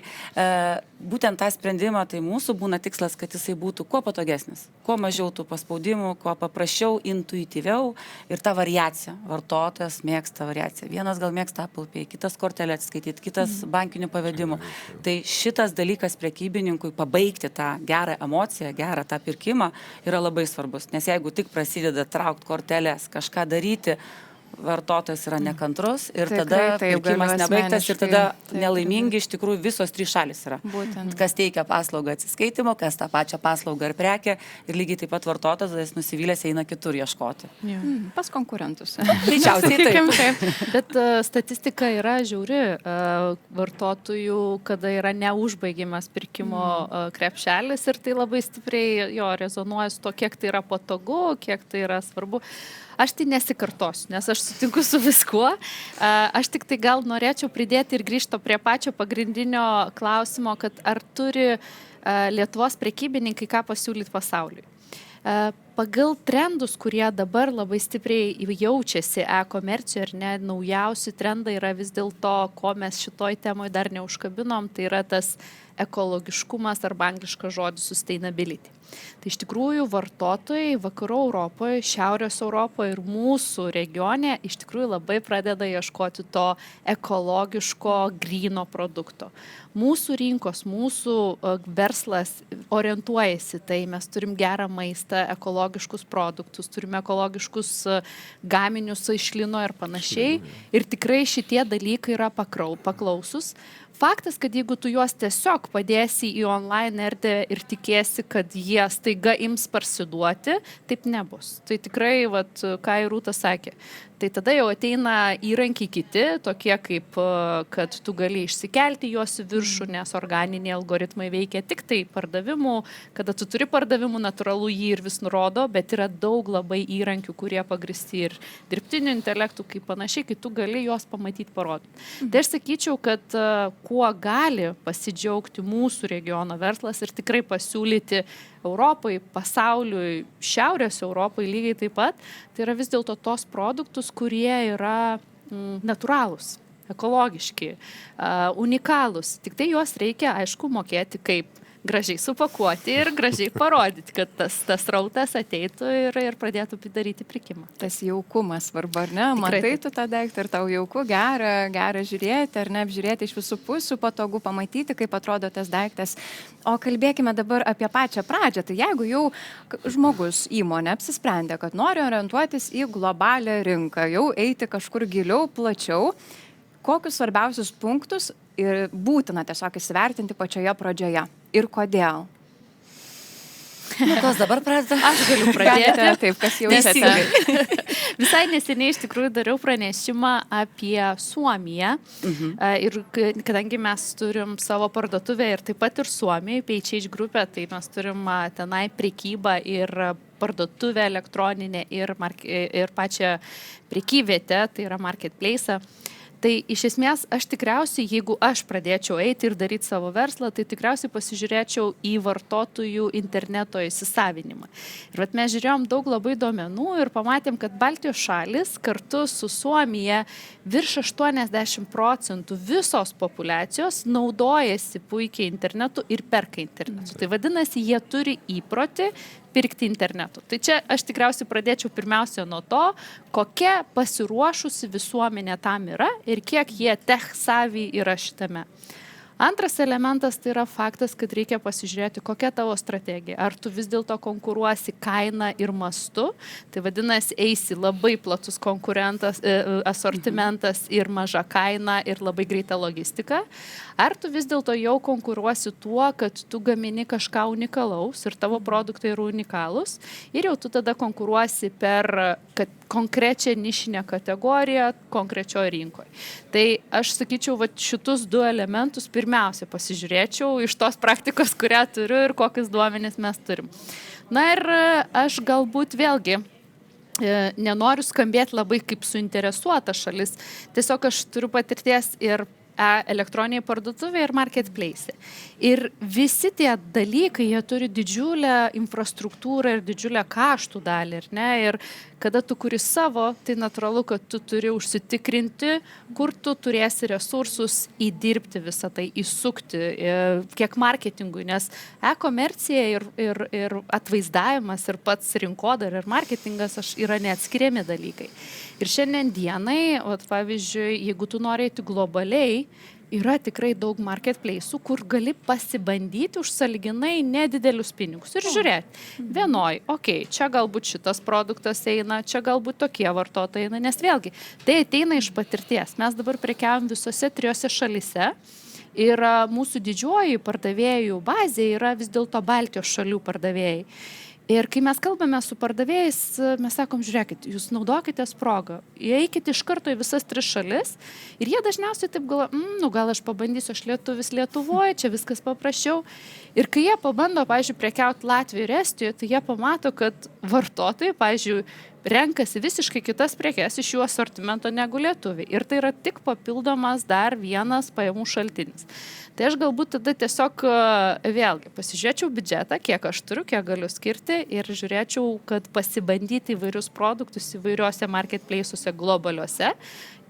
Būtent tą sprendimą, tai mūsų būna tikslas, kad jisai būtų kuo patogesnis, kuo mažiau tų paspaudimų, kuo paprasčiau, intuityviau ir ta variacija. Vartotojas mėgsta variaciją. Vienas gal mėgsta Apple Pay, kitas kortelę atskaityti, kitas bankinių pavedimų. Tai šitas dalykas prekybininkui pabaigti tą gerą emociją, gerą tą pirkimą yra labai svarbus. Nes jeigu tik prasideda traukti kortelės, kažką daryti, vartotojas yra nekantrus ir tada pirkimas nebaigtas ir tada nelaimingi iš tikrųjų visos trys šalys yra. Būtent. Kas teikia paslaugą atsiskaitimo, kas tą pačią paslaugą ar prekę ir lygiai taip pat vartotojas nusivylęs eina kitur ieškoti. Pas konkurentus. Greičiausiai taip. Bet statistika yra žiauri vartotojų, kada yra neužbaigiamas pirkimo krepšelis ir tai labai stipriai rezonuoja su to, kiek tai yra patogu, kiek tai yra svarbu. Aš tai nesikartosiu, nes aš sutinku su viskuo. Aš tik tai gal norėčiau pridėti ir grįžti prie pačio pagrindinio klausimo, kad ar turi Lietuvos prekybininkai ką pasiūlyti pasauliui. Pagal trendus, kurie dabar labai stipriai jaučiasi e-komercijoje ir ne, naujausi trendai yra vis dėlto, ko mes šitoj temoj dar neužkabinom, tai yra tas ekologiškumas arba angliškas žodis sustainability. Tai iš tikrųjų vartotojai vakarų Europoje, Šiaurės Europoje ir mūsų regione iš tikrųjų labai pradeda ieškoti to ekologiško, gryno produkto. Mūsų rinkos, mūsų verslas orientuojasi, tai mes turim gerą maistą, ekologiškus produktus, turime ekologiškus gaminius iš lino ir panašiai. Ir tikrai šitie dalykai yra paklausus. Faktas, kad jeigu tu juos tiesiog padėsi į online erdvę ir tikėsi, kad jie staiga ims parsiduoti, taip nebus. Tai tikrai, ką ir Rūta sakė, tai tada jau ateina įrankiai kiti, tokie kaip, kad tu gali išsikelti juos į viršų, nes organiniai algoritmai veikia tik tai pardavimų, kada tu turi pardavimų, natūralu jį ir vis nurodo, bet yra daug labai įrankių, kurie pagristi ir dirbtiniu intelektu, kaip panašiai, kai tu gali juos pamatyti, parodyti. Tai aš sakyčiau, kad kuo gali pasidžiaugti mūsų regiono verslas ir tikrai pasiūlyti Europai, pasauliui, Šiaurės Europai lygiai taip pat, tai yra vis dėlto tos produktus, kurie yra natūralūs, ekologiški, unikalūs. Tik tai juos reikia, aišku, mokėti kaip gražiai supakuoti ir gražiai parodyti, kad tas rautas ateitų ir pradėtų daryti pirkimą. Tas jaukumas svarbu, ar ne? Matai tu tą daiktą ir tau jauku, gera žiūrėti, ar ne, apžiūrėti iš visų pusių, patogu pamatyti, kaip atrodo tas daiktas. O kalbėkime dabar apie pačią pradžią. Tai jeigu jau žmogus, įmonė apsisprendė, kad nori orientuotis į globalią rinką, jau eiti kažkur giliau, plačiau, kokius svarbiausius punktus ir būtina tiesiog įsivertinti pačioje pradžioje ir kodėl? Kas dabar pradeda? Aš galiu pradėti. Taip, kas jaučiate. Visai neseniai iš tikrųjų dariau pranešimą apie Suomiją. Ir kadangi mes turim savo parduotuvę ir taip pat ir Suomijoje, PHH grupė, tai mes turim tenai prekybą ir parduotuvę elektroninę ir pačią prekyvietę, tai yra marketplace. Tai iš esmės aš tikriausiai, jeigu aš pradėčiau eiti ir daryti savo verslą, tai tikriausiai pasižiūrėčiau į vartotojų interneto įsisavinimą. Ir vat mes žiūrėjom daug labai duomenų ir pamatėm, kad Baltijos šalis kartu su Suomija virš 80% visos populiacijos naudojasi puikiai internetu ir perka internetu. Tai vadinasi, jie turi įprotį pirkti internetu. Tai čia aš tikriausiai pradėčiau pirmiausia nuo to, kokia pasiruošusi visuomenė tam yra ir kiek jie tech savvy yra šitame. Antras elementas tai yra faktas, kad reikia pasižiūrėti, kokia tavo strategija. Ar tu vis dėlto konkuruosi kainą ir mastu, tai vadinasi, eisi labai platus konkurentas, asortimentas ir maža kaina ir labai greita logistika. Ar tu vis dėlto jau konkuruosi tuo, kad tu gamini kažką unikalaus ir tavo produktai yra unikalūs ir jau tu tada konkuruosi per konkrečią nišinę kategoriją konkrečioje rinkoje. Tai aš sakyčiau, va, šitus du elementus pirmiausia pasižiūrėčiau iš tos praktikos, kurią turiu ir kokius duomenis mes turim. Na ir aš galbūt vėlgi nenoriu skambėti labai kaip suinteresuota šalis, tiesiog aš turiu patirties ir elektroniniai parduotuvė ir marketplace. Ir visi tie dalykai, jie turi didžiulę infrastruktūrą ir didžiulę kaštų dalį, ir ne? Ir kada tu kuri savo, tai natūralu, kad tu turi užsitikrinti, kur tu turėsi resursus įdirbti visą tai, įsukti, kiek marketingui, nes e-komercija ir atvaizdavimas ir pats rinkodara ir marketingas yra neatskiriami dalykai. Ir šiandien dienai, pavyzdžiui, jeigu tu norėti globaliai, yra tikrai daug marketplace'ų, kur gali pasibandyti už sąlyginai nedidelius pinigus ir žiūrėti. Vienoj, čia galbūt šitas produktas eina, čia galbūt tokie vartotojai eina, nes vėlgi, tai ateina iš patirties. Mes dabar prekiavom visose 3 šalyse ir mūsų didžioji pardavėjų bazė yra vis dėlto Baltijos šalių pardavėjai. Ir kai mes kalbame su pardavėjais, mes sakom, žiūrėkit, jūs naudokitės progą, eikite iš karto į visas 3 šalis ir jie dažniausiai taip galvoja, gal aš pabandysiu, aš lietuvis Lietuvoje, čia viskas paprasčiau. Ir kai jie pabando, pavyzdžiui, prekiauti Latvijoje ir Estijoje, tai jie pamato, kad vartotojai, pavyzdžiui, renkasi visiškai kitas prekes iš jų asortimento negu lietuviai. Ir tai yra tik papildomas dar vienas pajamų šaltinis. Tai aš galbūt tada tiesiog vėlgi pasižiūrėčiau biudžetą, kiek aš turiu, kiek galiu skirti ir žiūrėčiau, kad pasibandyti įvairius produktus įvairiuose marketplace'uose globaliuose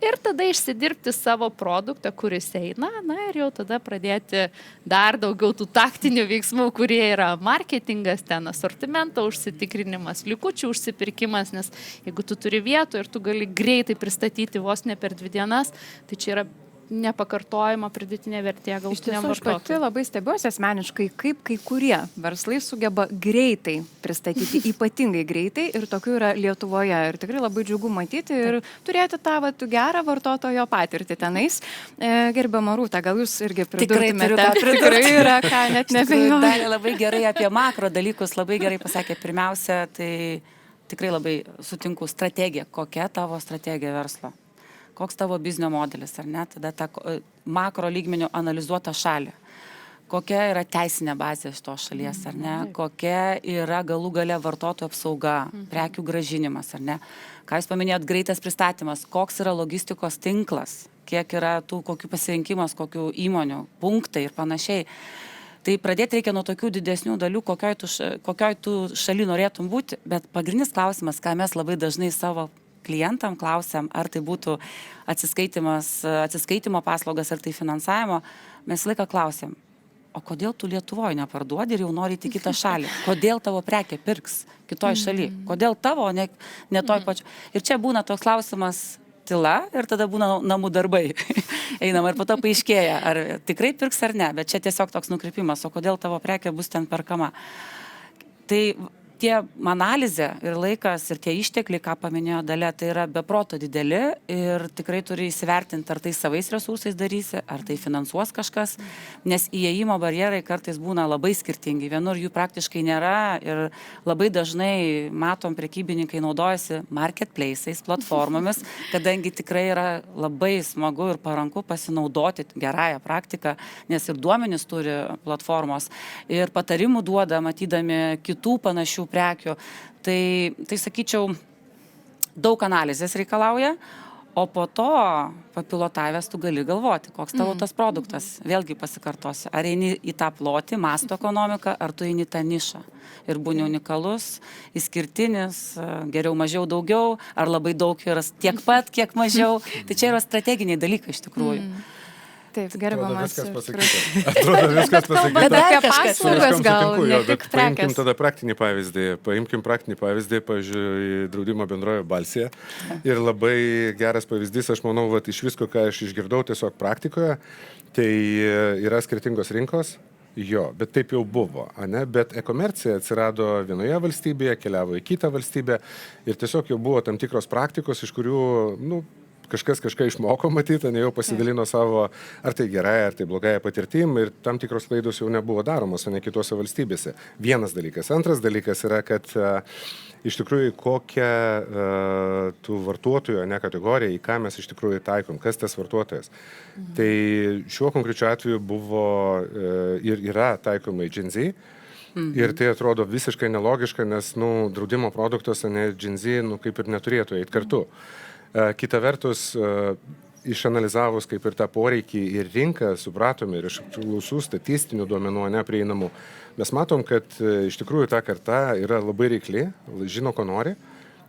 ir tada išsidirbti savo produktą, kuris eina, ir jau tada pradėti dar daugiau tų taktinių veiksmų, kurie yra marketingas, ten asortimento užsitikrinimas, likučių užsipirkimas, nes jeigu tu turi vietų ir tu gali greitai pristatyti vos ne per 2 dienas, tai čia yra nepakartojama pridėtinė vertė galutiniam vartotojui. Aš pati labai stebiuosi asmeniškai, kaip kai kurie verslai sugeba greitai pristatyti, ypatingai greitai, ir tokių yra Lietuvoje. Ir tikrai labai džiugu matyti ir turėti tą gerą vartotojo patirtį tenais. Gerbiama Rūta, gal jūs irgi pridurtumėte? Tikrai yra, ką net nebejoju. Dalį labai gerai apie makro dalykus, labai gerai pasakė. Pirmiausia, tai tikrai labai sutinku strategija. Kokia tavo strategija verslo? Koks tavo biznio modelis, ar ne? Tada tą makro lygmenių analizuotą šalį. Kokia yra teisinė bazė šitos šalies, ar ne? Kokia yra galų gale vartotojų apsauga, prekių grąžinimas, ar ne? Ką jūs paminėjot, greitas pristatymas, koks yra logistikos tinklas, kiek yra tų, kokių pasirinkimas, kokių įmonių, punktai ir panašiai. Tai pradėti reikia nuo tokių didesnių dalių, kokioj tu šaly norėtum būti, bet pagrindinis klausimas, ką mes labai dažnai savo klientam klausiam, ar tai būtų atsiskaitimo paslaugas, ar tai finansavimo, mes laiką klausiam, o kodėl tu Lietuvoje neparduodi ir jau nori į kitą šalį? Kodėl tavo prekė pirks kitoj šaly? Kodėl tavo, ne toj pačioj? Ir čia būna toks klausimas tyla ir tada būna namų darbai. Einama ir po to paaiškėja, ar tikrai pirks ar ne, bet čia tiesiog toks nukrypimas, o kodėl tavo prekė bus ten perkama. Tai tie analizė ir laikas ir tie ištekliai, ką paminėjo Dalia, tai yra beproto dideli ir tikrai turi įsivertinti, ar tai savais resursais darysi, ar tai finansuos kažkas, nes įėjimo barjerai kartais būna labai skirtingi. Vienur jų praktiškai nėra ir labai dažnai matom, prekybininkai naudojasi marketplace'ais, platformomis, kadangi tikrai yra labai smagu ir paranku pasinaudoti gerąją praktiką, nes ir duomenys turi platformos ir patarimų duoda, matydami kitų panašių prekių. Tai sakyčiau, daug analizės reikalauja, o po to papilotavęs tu gali galvoti, koks tavo tas produktas. Vėlgi pasikartosiu, ar eini į tą plotį, masto ekonomiką, ar tu eini tą nišą. Ir būni unikalus, išskirtinis, geriau mažiau daugiau, ar labai daug yra tiek pat, kiek mažiau. Tai čia yra strateginiai dalykai iš tikrųjų. Taip, gerbiamas. Atrodo, viskas pasakyta. Bet apie paslaugas gal ne tik prekės. Paimkim tada praktinį pavyzdį. Pavyzdžiui, draudimo bendrojo Balsija. Ir labai geras pavyzdys, aš manau, iš visko, ką aš išgirdau tiesiog praktikoje, tai yra skirtingos rinkos. Jo, bet taip jau buvo, ne? Bet e-komercija atsirado vienoje valstybėje, keliavo į kitą valstybę ir tiesiog jau buvo tam tikros praktikos, iš kurių, kažkas kažką išmoko matyti, ne jau pasidalino savo, ar tai gerai, ar tai blogai patirtim ir tam tikros klaidos jau nebuvo daromos, o ne kitose valstybėse. Vienas dalykas. Antras dalykas yra, kad iš tikrųjų kokią tų vartotojų, ne kategoriją, į ką mes iš tikrųjų taikom, kas tas vartotojas. Tai šiuo konkrečiu atveju buvo ir yra taikoma į Gen Z. Ir tai atrodo visiškai nelogiška, nes draudimo produktas, ne Gen Z, kaip ir neturėtų eiti kartu. Kita vertus, išanalizavus kaip ir tą poreikį ir rinką, supratome ir iš apklausų statistinių duomenų neprieinamų, mes matom, kad iš tikrųjų ta karta yra labai reikli, žino, ko nori.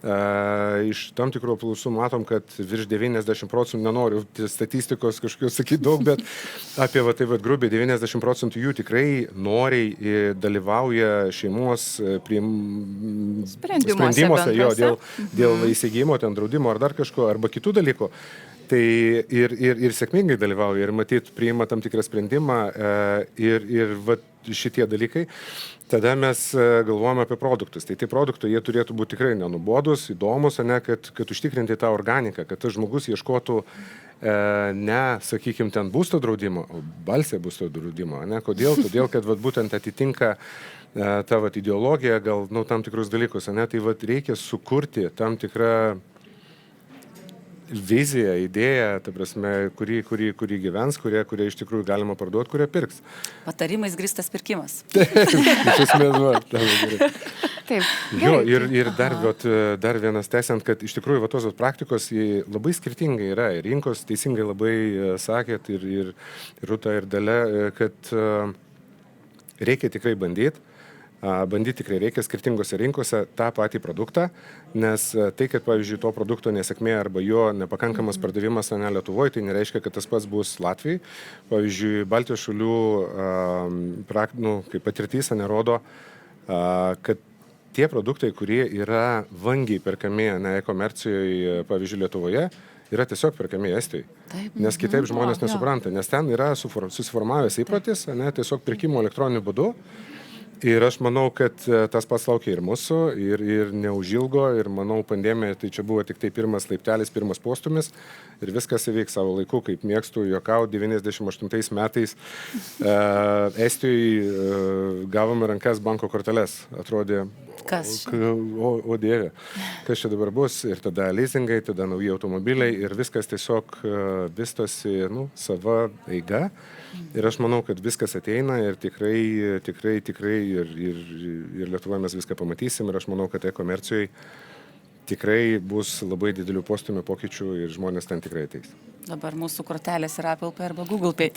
Iš tam tikrų apklausų matom, kad virš 90%, nenoriu statistikos kažkokios sakyti daug, bet apie grubiai 90% jų tikrai noriai dalyvauja šeimos sprendimuose dėl įsigijimo, ten draudimo ar dar kažko, arba kitų dalykų. Tai ir sėkmingai dalyvauja ir matyt priima tam tikrą sprendimą ir šitie dalykai. Tada mes galvojame apie produktus. Tai tie produktai, jie turėtų būti tikrai nenubodus, įdomus, kad užtikrinti tą organiką, kad tas žmogus ieškotų ne, sakykime, ten būsto draudimo, o Balsija būsto draudimo. Kodėl? Todėl, kad būtent atitinka tą ideologiją, gal tam tikrus dalykus. Tai reikia sukurti tam tikrą viziją, idėją, ta prasme, kuri gyvens, kurie iš tikrųjų galima parduoti, kurie pirks. Patarimais grįstas pirkimas. Iš esmės, Taip. Jo, ir dar vienas tęsiant, kad iš tikrųjų tos praktikos labai skirtingai yra. Ir rinkos teisingai labai sakėt ir Rūta ir Dalia, kad reikia tikrai bandyti. Bandyti tikrai reikia skirtingose rinkose tą patį produktą, nes tai, kad, pavyzdžiui, to produkto nesėkmė arba jo nepakankamas pardavimas ne Lietuvoje, tai nereiškia, kad tas pats bus Latvijai. Pavyzdžiui, Baltijos šalių kaip patirtis nerodo, kad tie produktai, kurie yra vangiai perkami e-komercijoje, pavyzdžiui, Lietuvoje, yra tiesiog perkami Estijoje. Nes kitaip žmonės nesupranta, nes ten yra susiformavęs įprotis, tiesiog pirkimo elektroniniu būdu. Ir aš manau, kad tas pats laukia ir mūsų, ir neužilgo, ir manau, pandemija, tai čia buvo tik tai pirmas laiptelis, pirmas postumis, ir viskas įvyks savo laiku, kaip mėgstu juokau, 98 metais Estijoje gavome rankas banko korteles, atrodė, o dieve, kas čia dabar bus, ir tada leasingai, tada nauji automobiliai, ir viskas tiesiog vystosi, sava eiga. Ir aš manau, kad viskas ateina ir tikrai ir Lietuvoje mes viską pamatysim ir aš manau, kad e-komercijoje tikrai bus labai didelių postumių pokyčių ir žmonės ten tikrai ateis. Dabar mūsų kortelės yra Apple Pay arba Google Pay.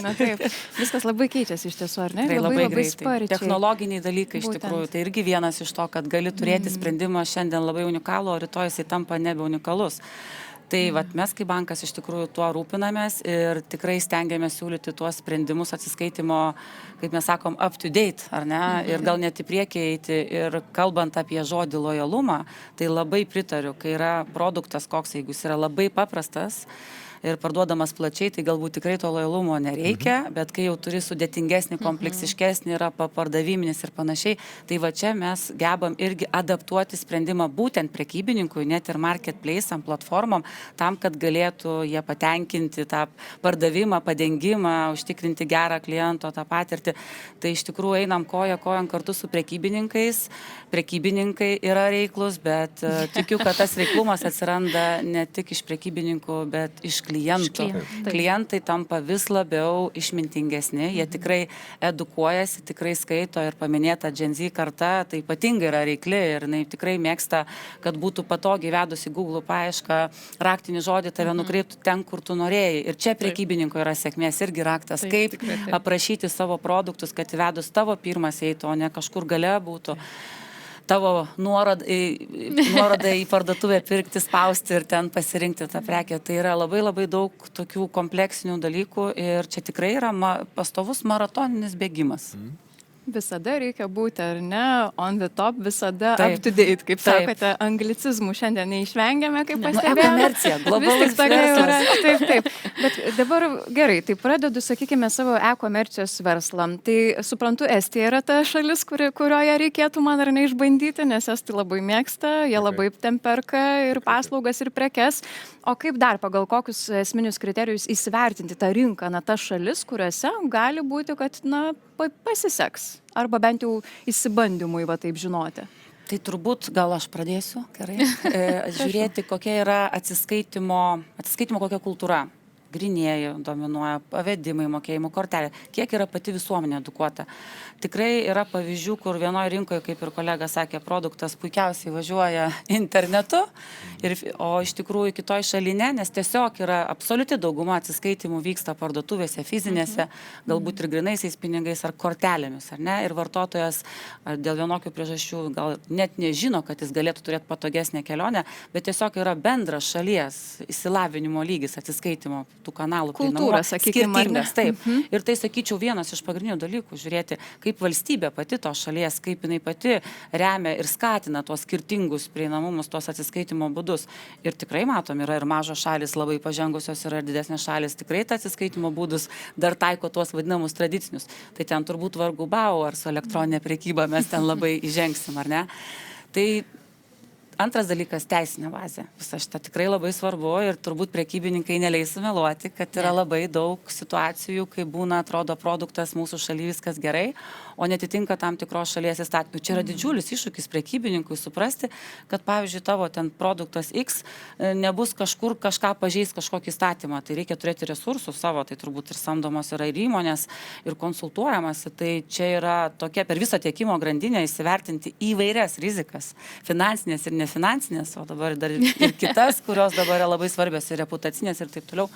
Na taip, viskas labai keičiasi iš tiesų, ar ne? Labai greitai. Technologiniai dalykai iš tikrųjų. Tai irgi vienas iš to, kad gali turėti sprendimą šiandien labai unikalų, o rytoj jisai tampa nebe unikalus. Tai mes kaip bankas iš tikrųjų tuo rūpinamės ir tikrai stengiamės siūlyti tuos sprendimus atsiskaitimo, kaip mes sakom, up to date, ar ne? Ir gal net į priekį eiti. Ir kalbant apie žodį lojalumą, tai labai pritariu, kai yra produktas koks, jeigu jis yra labai paprastas, ir parduodamas plačiai, tai galbūt tikrai to lojalumo nereikia, bet kai jau turi sudėtingesnį, kompleksiškesnį, yra pardaviminis ir panašiai, tai va čia mes gebam irgi adaptuoti sprendimą būtent prekybininkui, net ir marketplace ant platformom, tam, kad galėtų jie patenkinti tą pardavimą, padengimą, užtikrinti gerą kliento tą patirtį. Tai iš tikrųjų einam koja kojon kartu su prekybininkais. Prekybininkai yra reiklus, bet tikiu, kad tas reiklumas atsiranda ne tik iš prekybininkų, bet iš klientų. Klientai tampa vis labiau išmintingesni, jie tikrai edukuojasi, tikrai skaito ir paminėta Gen Z karta, tai ypatingai yra reikli ir jinai tikrai mėgsta, kad būtų patogiai vedusi Google paiešką, raktinį žodį tave nukreiptų ten, kur tu norėjai. Ir čia prekybininko yra sėkmės irgi raktas, kaip aprašyti savo produktus, kad įvedus tavo pirmas eitų, o ne kažkur gale būtų tavo nuorodą į parduotuvę pirkti, spausti ir ten pasirinkti tą prekę. Tai yra labai labai daug tokių kompleksinių dalykų ir čia tikrai yra pastovus maratoninis bėgimas. Visada reikia būti, ar ne, on the top, visada up to date, kaip sakote, anglicizmų šiandien neišvengiame, kaip pastebėjome. E-komercija, globalus verslas. Taip. Bet dabar gerai, tai pradedu, sakykime, savo e-komercijos verslą. Tai suprantu, Estija yra ta šalis, kurioje reikėtų man ar neišbandyti, nes estai labai mėgsta, jie labai ten perka ir paslaugas, ir prekes. O kaip dar, pagal kokius esminius kriterijus įsivertinti tą rinką, na, tas šalis, kuriuose gali būti, kad, na, pasiseks, arba bent jau įsibandymui, va taip žinoti. Tai turbūt, gal aš pradėsiu, gerai, žiūrėti, kokia yra atsiskaitimo kokia kultūra. Grinėjai dominuoja, pavedimai, mokėjimų kortelė, kiek yra pati visuomenė edukuota. Tikrai yra pavyzdžių, kur vienoje rinkoje, kaip ir kolega sakė, produktas puikiausiai važiuoja internetu, o iš tikrųjų kitoj šalyne, nes tiesiog yra absoliuti dauguma atsiskaitimų vyksta parduotuvėse, fizinėse, galbūt ir grinaisiais pinigais ar kortelėmis, ar ne? Ir vartotojas dėl vienokių priežasčių gal net nežino, kad jis galėtų turėti patogesnę kelionę, bet tiesiog yra bendras šalies išsilavinimo lygis atsiskaitimo tų kanalų kultūra, sakykime, skirtingas. Taip. Ir tai, sakyčiau, vienas iš pagrindinių dalykų žiūrėti, kaip valstybė pati to šalies, kaip jinai pati remia ir skatina tuos skirtingus prieinamumus, tuos atsiskaitimo būdus. Ir tikrai matom, yra ir mažos šalis labai pažengusios, yra ir didesnės šalis, tikrai tą atsiskaitimo būdus dar taiko tuos vadinamus tradicinius. Tai ten turbūt vargu bau, ar su elektroninė prekyba mes ten labai įžengsim, ar ne? Tai antras dalykas - teisinė bazė. Visa šita tikrai labai svarbu ir turbūt prekybininkai neleis sumeluoti, kad yra labai daug situacijų, kai būna, atrodo, produktas mūsų šalyje viskas gerai, o netitinka tam tikros šalies įstatymų. Čia yra didžiulis iššūkis prekybininkui suprasti, kad, pavyzdžiui, tavo ten produktas X nebus kažkur kažką pažeis kažkokį įstatymą. Tai reikia turėti resursų savo, tai turbūt ir samdomos yra ir įmonės, ir konsultuojamasi. Tai čia yra tokia per visą tiekimo grandinę įsivertinti įvairias rizikas, finansinės ir nefinansinės, o dabar dar ir kitas, kurios dabar yra labai svarbios ir reputacinės ir taip toliau.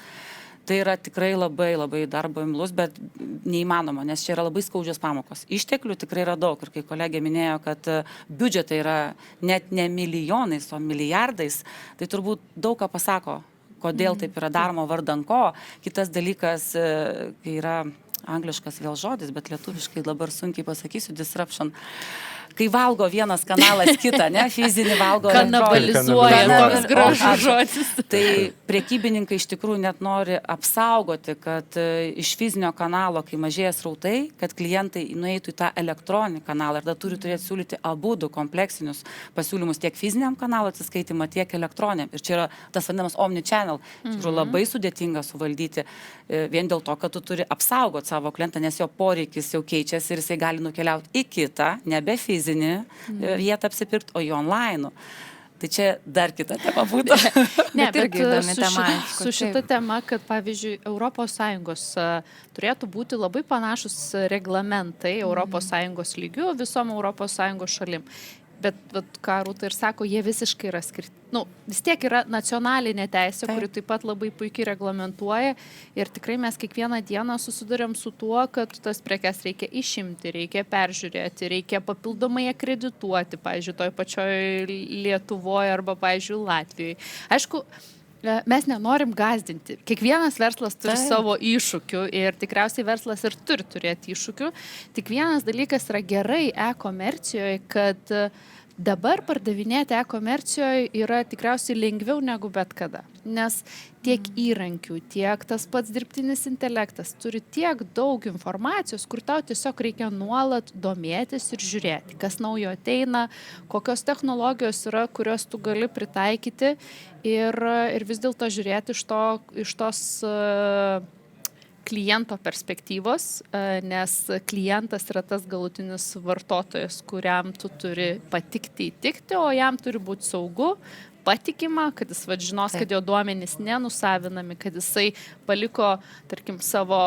Tai yra tikrai labai, labai darbo imlus, bet neįmanoma, nes čia yra labai skaudžios pamokos. Išteklių tikrai yra daug ir kai kolegė minėjo, kad biudžetai yra net ne milijonais, o milijardais, tai turbūt daug ką pasako, kodėl taip yra daroma vardan ko. Kitas dalykas, kai yra angliškas vėl žodis, bet lietuviškai dabar sunkiai pasakysiu, disruption. Kai valgo vienas kanalas kitą, ne, fizinį valgo. Kanibalizuoja, toks gražus žodis. Tai prekybininkai iš tikrųjų net nori apsaugoti, kad iš fizinio kanalo, kai mažėja srautai, kad klientai nueitų į tą elektroninį kanalą ir tada turi turėti siūlyti abudu kompleksinius pasiūlymus tiek fiziniam kanalo atsiskaitimą, tiek elektroniniam. Ir čia yra tas vadinamas omnichannel. Iš tikrųjų labai sudėtinga suvaldyti vien dėl to, kad tu turi apsaugoti savo klientą, nes jo poreikis jau keičiasi ir jisai gali nukeliauti į kitą, nebe fizinį vietą apsipirkti, o į online. Tai čia dar kita tema būtų. Ne, bet su šita tema, kad pavyzdžiui, ES turėtų būti labai panašus reglamentai ES lygių visom ES šalim. Bet ką Rūta ir sako, jie visiškai yra skirti. Vis tiek yra nacionalinė teisė, kuri taip pat labai puikiai reglamentuoja ir tikrai mes kiekvieną dieną susiduriam su tuo, kad tas prekes reikia išimti, reikia peržiūrėti, reikia papildomai akredituoti, pavyzdžiui, toj pačioj Lietuvoje arba, pavyzdžiui, Latvijoje. Aišku, mes nenorim gąsdinti. Kiekvienas verslas turi savo iššūkių ir tikriausiai verslas ir turi turėti iššūkių. Tik vienas dalykas yra gerai e-komercijoje, kad Dabar pardavinėti e-komercijoje yra tikriausiai lengviau negu bet kada, nes tiek įrankių, tiek tas pats dirbtinis intelektas turi tiek daug informacijos, kur tau tiesiog reikia nuolat domėtis ir žiūrėti, kas naujo ateina, kokios technologijos yra, kurios tu gali pritaikyti ir vis dėlto žiūrėti iš tos kliento perspektyvos, nes klientas yra tas galutinis vartotojas, kuriam tu turi patikti įtikti, o jam turi būti saugu, patikima, kad jis žinos, kad jo duomenys nenusavinami, kad jisai paliko, tarkim, savo,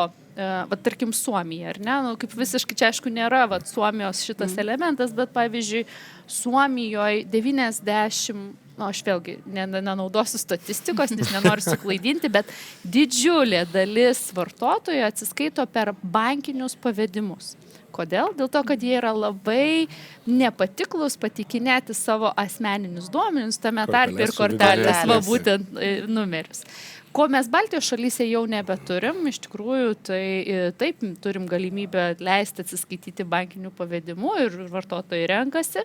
tarkim, Suomiją, ar ne? Nu, kaip visiškai čia, aišku, nėra Suomijos šitas elementas, bet, pavyzdžiui, Suomijoje 90, aš vėlgi nenaudosiu statistikos, nes nenoriu suklaidinti, bet didžiulė dalis vartotojų atsiskaito per bankinius pavedimus. Kodėl? Dėl to, kad jie yra labai nepatiklus patikinėti savo asmeninius duomenis, tame tarpe ir kortelės, būtent numerius. Ko mes Baltijos šalyse jau nebeturim, iš tikrųjų, tai taip, turim galimybę leisti atsiskaityti bankinių pavedimų ir vartotojai renkasi,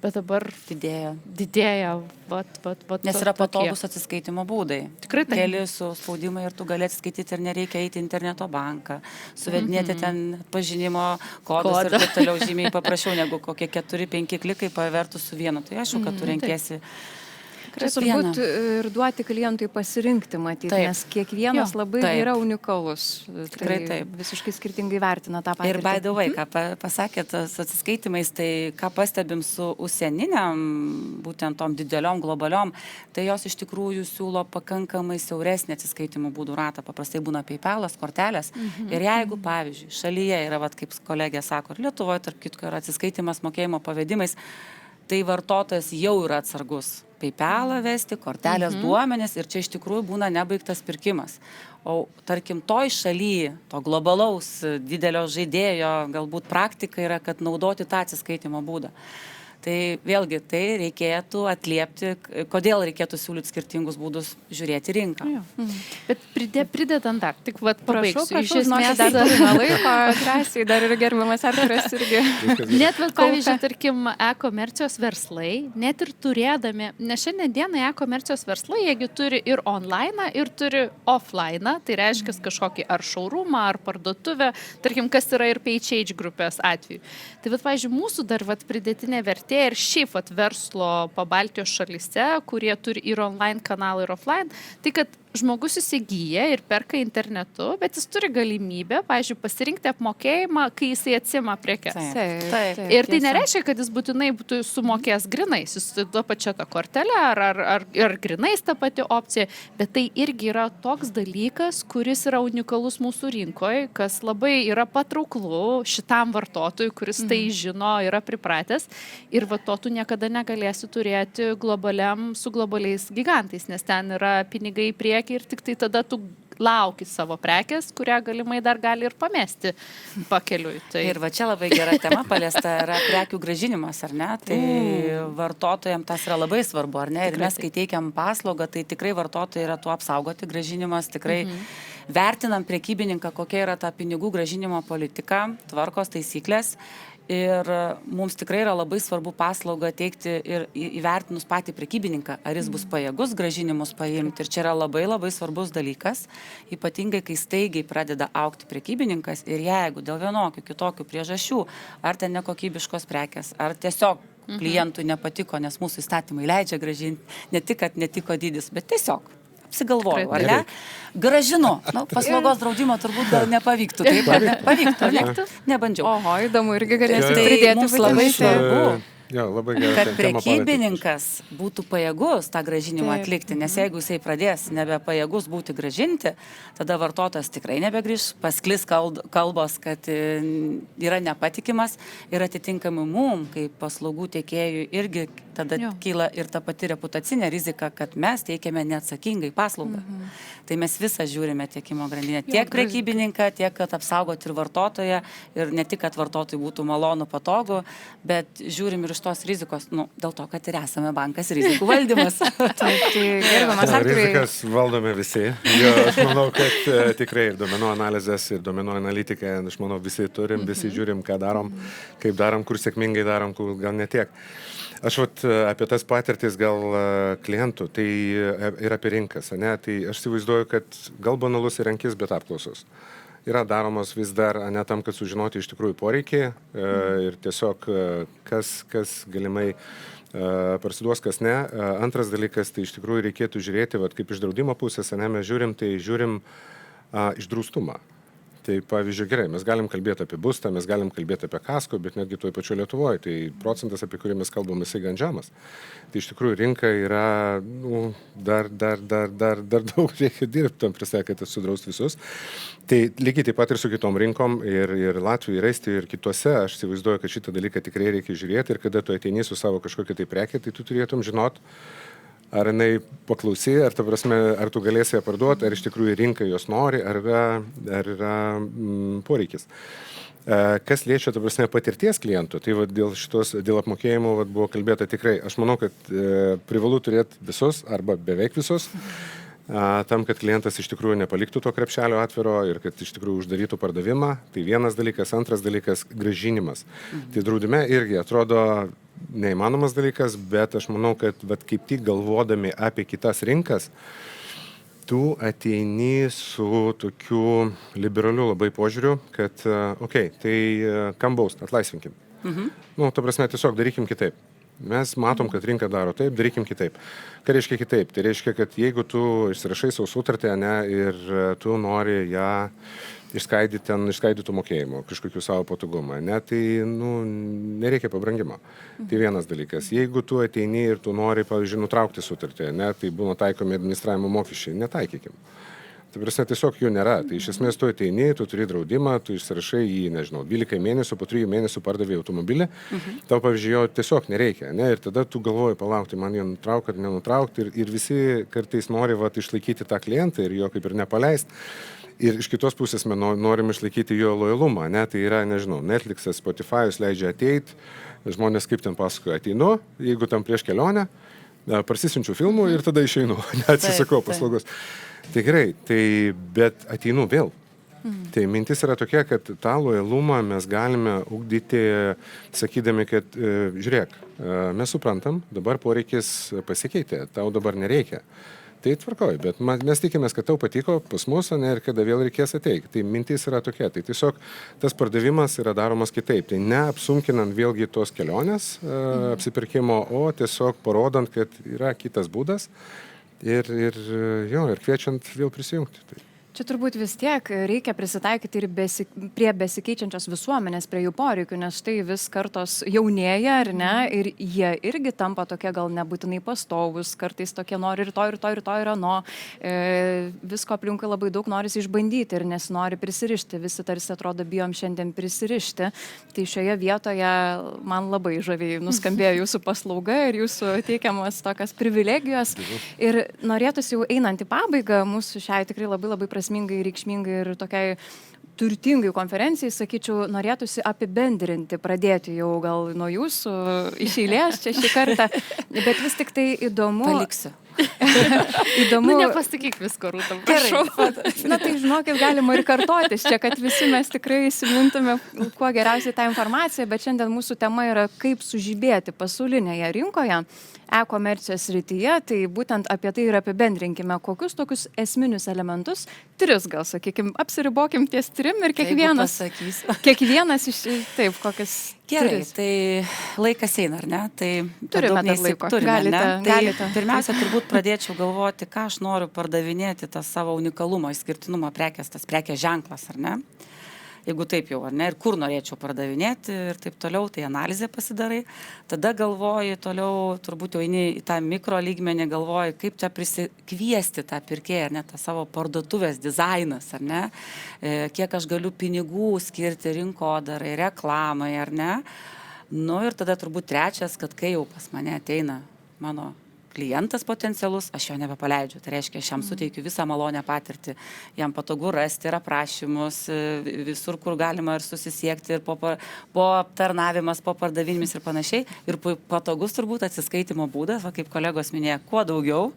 bet dabar didėja nes yra patogus atsiskaitimo būdai. Tikrai taip. Keli su spaudimai ir tu gali atsiskaityti ir nereikia eiti į interneto banką, suvedinėti ten atpažinimo kodus ir taip toliau žymiai paprasčiau negu kokie 4-5 klikai pavertus su vienu. Tai aišku, kad tu renkiesi. Turbūt ir duoti klientui pasirinkti, matyti, nes kiekvienas labai yra unikalus. Tikrai taip. Visiškai skirtingai vertina tą patirtį. Ir by the way, ką pasakėt su atsiskaitimais, tai ką pastebim su užsieniniam, būtent tom dideliom, globaliom, tai jos iš tikrųjų siūlo pakankamai siauresnį atsiskaitimų būdų ratą. Paprastai būna PayPalas, kortelės. Ir jeigu, pavyzdžiui, šalyje yra, kaip kolegė sako, ir Lietuvoje, tarp kitko, yra atsiskaitimas mokėjimo pavedimais, tai vartotojas jau yra atsargus. PayPalą vesti, kortelės duomenis ir čia iš tikrųjų būna nebaigtas pirkimas. O tarkim, toj šaly, to globalaus didelio žaidėjo galbūt praktika yra, kad naudoti tą atsiskaitimo būdą. Tai vėlgi, tai reikėtų atliepti, kodėl reikėtų siūlyti skirtingus būdus žiūrėti rinką. Bet pridedant dar, tik pabaigsiu. Iš esmės dar turime laiko, drąsiai dar ir gerbiamas Arturas irgi. Net, pavyzdžiui, tarkim, e-komercijos verslai, net ir turėdami, nes šiandien dieną e-komercijos verslai, jeigu turi ir online, ir turi offline, tai reiškia kažkokį ar showroomą, ar parduotuvę, tarkim, kas yra ir PHH grupės atveju. Tai, pavyzdžiui, mūsų dar pridėtinė vertė ir šiaip verslo Pabaltijos šalyse, kurie turi ir online kanalą, ir offline, tai kad žmogus įsigyja ir perka internetu, bet jis turi galimybę, pavyzdžiui, pasirinkti apmokėjimą, kai jisai atsima prekes. Ir tai nereiškia, kad jis būtinai būtų sumokės grinais, jis tuo pačia tą kortelę ar grinais tą pati opcija, bet tai irgi yra toks dalykas, kuris yra unikalus mūsų rinkoje, kas labai yra patrauklu šitam vartotojui, kuris tai žino, yra pripratęs ir to tu niekada negalėsi turėti su globaliais gigantais, nes ten yra pinigai prieki ir tik tai tada tu lauki savo prekės, kurią galimai dar gali ir pamesti pakeliui. Tai... Ir va čia labai gera tema paliesta yra prekių grąžinimas, ar ne? Tai vartotojams tas yra labai svarbu, ar ne? Ir mes, kai teikiam paslaugą, tai tikrai vartotojai yra tuo apsaugoti, grąžinimas tikrai vertinam prekybininką, kokia yra ta pinigų grąžinimo politika, tvarkos, taisyklės. Ir mums tikrai yra labai svarbu paslaugą teikti ir įvertinus patį prekybininką, ar jis bus pajėgus grąžinimus paimti. Ir čia yra labai labai svarbus dalykas, ypatingai kai staigiai pradeda augti prekybininkas ir jeigu dėl vienokių kitokių priežasčių, ar ten nekokybiškos prekės, ar tiesiog klientui nepatiko, nes mūsų įstatymai leidžia grąžinti, ne tik, kad netiko dydis, bet tiesiog apsigalvoju, ar ne? Gražinu. Paslaugos draudimo turbūt gal nepavyktų. Taip, ar ne? Pavyktų, ar ne? Nebandžiau. Oho, įdomu, irgi galėsiu tai pridėti. Mums labai svarbu, kad Kad prekybininkas būtų pajėgus tą gražinimą atlikti, nes jeigu jisai pradės nebepajėgus būti gražinti, tada vartotojas tikrai nebegrįž, pasklis kalbos, kad yra nepatikimas ir atitinkamai mum, kaip paslaugų tiekėjui, irgi tada kyla ir ta pati reputacinė rizika, kad mes teikiame neatsakingai paslaugą. Tai mes visą žiūrime tiekimo grandinę, tiek prekybininką, tiek kad apsaugoti ir vartotoją, ir ne tik, kad vartotojui būtų malonu, patogu, bet žiūrim ir iš tos rizikos? Nu, dėl to, kad ir esame bankas rizikų valdymas. Tai gerbiamas aktoriai. Rizikas valdome visi. Jo, aš manau, kad tikrai ir duomenų analizės, ir duomenų analitika, aš manau, visi turim, visi žiūrim, ką darom, kaip darom, kur sėkmingai darom, kur gal netiek. Aš apie tas patirtis gal klientų, tai ir apie rinkas, ne? Tai aš įsivaizduoju, kad gal banalus įrankis, bet apklausos. Yra daromos vis dar, ne tam, kad sužinoti iš tikrųjų poreikį ir tiesiog kas galimai parsiduos, kas ne. Antras dalykas, tai iš tikrųjų reikėtų žiūrėti, kaip iš draudimo pusės, ne, mes žiūrim iš draustumą. Tai pavyzdžiui, gerai, mes galim kalbėti apie būstą, mes galim kalbėti apie kasko, bet netgi toj pačiu Lietuvoje, tai procentas, apie kurį mes kalbam, jisai gan žemas. Tai iš tikrųjų rinka yra, dar daug reikia dirbti tam prisakyti sudraust visus. Tai lygiai taip pat ir su kitom rinkom, ir Latvijai, ir Estijoje, ir kitose, aš įsivaizduoju, kad šitą dalyką tikrai reikia žiūrėti ir kada tu ateini su savo kažkokia tai prekė, tai tu turėtum žinot, ar jinai paklausy, ar tu galėsi ją parduoti, ar iš tikrųjų rinka jos nori, ar yra poreikis. Kas liečia, patirties klientų, tai dėl apmokėjimų buvo kalbėta tikrai. Aš manau, kad privalu turėti visus, arba beveik visus, tam, kad klientas iš tikrųjų nepaliktų to krepšelio atviro ir kad iš tikrųjų uždarytų pardavimą. Tai vienas dalykas, antras dalykas - grąžinimas. Tai draudime irgi atrodo neįmanomas dalykas, bet aš manau, kad kaip tik galvodami apie kitas rinkas, tu ateini su tokiu liberaliu labai požiūriu, kad, tai kam baust, atlaisvinkim. Tiesiog darykim kitaip. Mes matom, kad rinka daro taip, darykim kitaip. Ką reiškia kitaip? Tai reiškia, kad jeigu tu išsirašai savo sutartį, ir tu nori ją išskaidytų mokėjimo, kažkokių savo patogumą, tai nereikia pabrangimo. Tai vienas dalykas. Jeigu tu ateini ir tu nori, pavyzdžiui, nutraukti sutartį, tai būna taikomi administravimo mokesčiai, netaikykim. Tai tiesiog jų nėra. Tai iš esmės tu ateini, tu turi draudimą, tu išsirašai jį, 12 mėnesių, po 3 mėnesių pardavė automobilį, tau, pavyzdžiui, jo tiesiog nereikia. Ir tada tu galvoji, palaukti, man jį nutraukti ar nenutraukti. Ir visi kartais nori išlaikyti tą klientą ir jo kaip ir nepaleisti. Ir iš kitos pusės mes norim išlaikyti jo lojalumą. Tai yra, Netflix'as, Spotify'us leidžia ateiti, žmonės kaip ten pasakoja, ateinu, jeigu tam prieš kelionę, parsisinčiu filmų ir tada išeinu, atsisakau paslaugos. Tai gerai, bet ateinu vėl. Tai mintis yra tokia, kad tą lojalumą mes galime ugdyti, sakydami, kad žiūrėk, mes suprantam, dabar poreikis pasikeitė, tau dabar nereikia. Tai tvarkoj, bet mes tikimės, kad tau patiko pas mus, ir kada vėl reikės ateiti. Tai mintis yra tokia, tai tiesiog tas pardavimas yra daromas kitaip. Tai neapsunkinant vėlgi tos kelionės apsipirkimo, o tiesiog parodant, kad yra kitas būdas ir kviečiant vėl prisijungti. Tai. Čia turbūt vis tiek reikia prisitaikyti ir prie besikeičiančios visuomenės, prie jų poreikių, nes štai vis kartos jaunėja, ar ne, ir jie irgi tampa tokie gal nebūtinai pastovus, kartais tokie nori rytoj ir ano, visko aplinkui labai daug norisi išbandyti ir nesinori prisirišti, visi tarsi atrodo bijom šiandien prisirišti, tai šioje vietoje man labai žaviai nuskambėjo jūsų paslauga ir jūsų teikiamos tokios privilegijos ir norėtųsi jau einant į pabaigą mūsų šiai tikrai labai prasmingai, reikšmingai ir tokiai turtingai konferencijai, sakyčiau, norėtųsi apibendrinti, pradėti jau gal nuo jūsų iš eilės čia šį kartą, bet vis tik tai įdomu. Paliksiu. Įdomu. Nepasakyk visko, Rūta, prašau. Tai žinokit, galima ir kartotis čia, kad visi mes tikrai įsimintume kuo geriausiai tą informaciją, bet šiandien mūsų tema yra kaip sužibėti pasaulinėje rinkoje, e-komercijos srityje, tai būtent apie tai ir apibendrinkime, kokius tokius esminius elementus, 3 gal, sakykime, apsiribokim ties 3 ir kiekvienas iš, taip, kokias. Gerai, tai laikas eina, ar ne? Tai turime dar laiko. Galite. Pirmiausia, turbūt pradėčiau galvoti, ką aš noriu pardavinėti, tą savo unikalumo, išskirtinumo prekės, tas prekės ženklas, ar ne? Jeigu taip jau, ar ne, ir kur norėčiau pardavinėti ir taip toliau, tai analizė pasidarai. Tada galvoji toliau, turbūt jau eini į tą mikro lygmenį, galvoji, kaip čia prisikviesti tą pirkėją, ar ne, tą savo parduotuvės dizainas, ar ne, kiek aš galiu pinigų skirti rinkodarai, reklamai, ar ne. Ir tada turbūt trečias, kad kai jau pas mane ateina mano klientas potencialus, aš jo nebepaleidžiu. Tai reiškia, aš jam suteikiu visą malonę patirtį. Jam patogu rasti ir aprašymus, visur, kur galima ir susisiekti, ir po aptarnavimas, po pardavinimis ir panašiai. Ir patogus turbūt atsiskaitimo būdas, va, kaip kolegos minėjo, kuo daugiau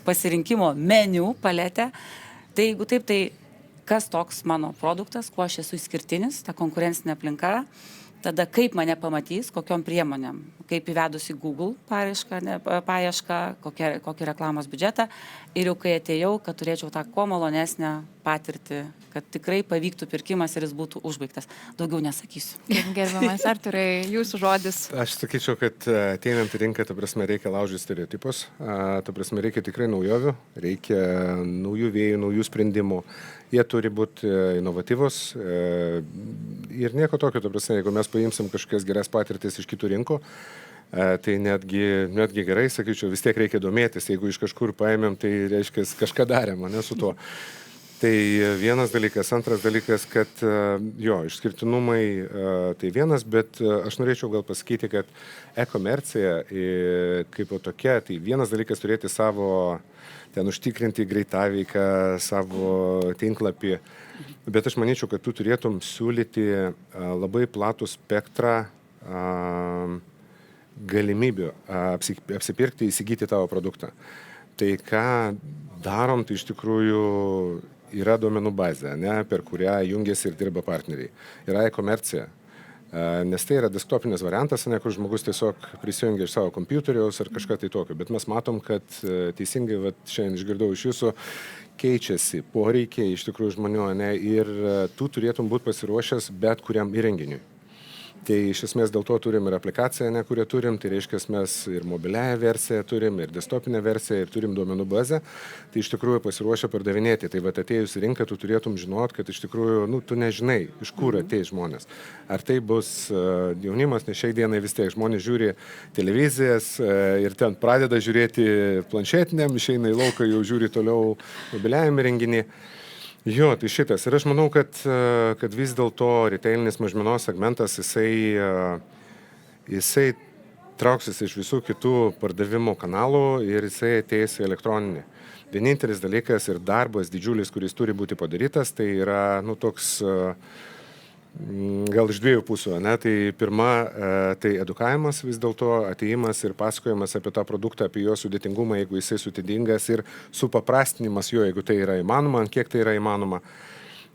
pasirinkimo meniu paletę. Tai jeigu taip, tai kas toks mano produktas, kuo aš esu išskirtinis, ta konkurencinė aplinka, tada kaip mane pamatys, kokiom priemonėm, kaip įvedus į Google paiešką, kokį reklamos biudžetą ir jau kai atėjau, kad turėčiau tą kuo malonesnę patirtį, kad tikrai pavyktų pirkimas ir jis būtų užbaigtas. Daugiau nesakysiu. Gerbiamas Arturai, jūsų žodis. Aš sakyčiau, kad ateinant į rinką, ta prasme, reikia laužyti stereotipus, ta prasme, reikia tikrai naujovių, reikia naujų vėjų, naujų sprendimų. Jie turi būti inovatyvus ir nieko tokio, ta prasme, jeigu mes paimsim kažkokias geras patirtis iš kitų rinkų, tai netgi gerai, sakyčiau, vis tiek reikia domėtis, jeigu iš kažkur paėmėm, tai reiškia kažką darėm, ne su tuo. Tai vienas dalykas, antras dalykas, kad jo, išskirtinumai tai vienas, bet aš norėčiau gal pasakyti, kad e-komercija kaip tokia, tai vienas dalykas turėti savo, ten užtikrinti greitaveiką, savo tinklapį, bet aš manyčiau, kad tu turėtum siūlyti labai platų spektrą galimybių apsipirkti, įsigyti tavo produktą. Tai ką darom, tai iš tikrųjų yra duomenų bazė, per kurią jungiasi ir dirba partneriai. Yra e-komercija, nes tai yra desktopinis variantas, kur žmogus tiesiog prisijungia iš savo kompiuteriaus ar kažką tai tokio. Bet mes matom, kad teisingai, šiandien išgirdau iš jūsų, keičiasi poreikiai iš tikrųjų žmonių, ir tu turėtum būti pasiruošęs bet kuriam įrenginiui. Tai iš esmės dėl to turim ir aplikaciją, kurią turim, tai reiškia mes ir mobiliąją versiją turim, ir desktopinę versiją, ir turim duomenų bazę, tai iš tikrųjų pasiruošę pardavinėti. Tai atėjus į rinką, tu turėtum žinot, kad iš tikrųjų, tu nežinai, iš kur ateis žmonės. Ar tai bus jaunimas, nes šiai dienai vis tiek žmonės žiūri televizijas ir ten pradeda žiūrėti planšetiniam, išeina į lauką, jau žiūri toliau mobiliajam įrenginį. Jo, tai šitas. Ir aš manau, kad vis dėlto retailinis mažmenos segmentas, jisai trauksis iš visų kitų pardavimo kanalų ir jisai ateis į elektroninį. Vienintelis dalykas ir darbas didžiulis, kuris turi būti padarytas, tai yra, toks gal iš dviejų pusių, Tai pirma, tai edukavimas vis dėlto, atėjimas ir pasakojimas apie tą produktą, apie jo sudėtingumą, jeigu jisai sudėtingas, ir supaprastinimas jo, jeigu tai yra įmanoma, ant kiek tai yra įmanoma.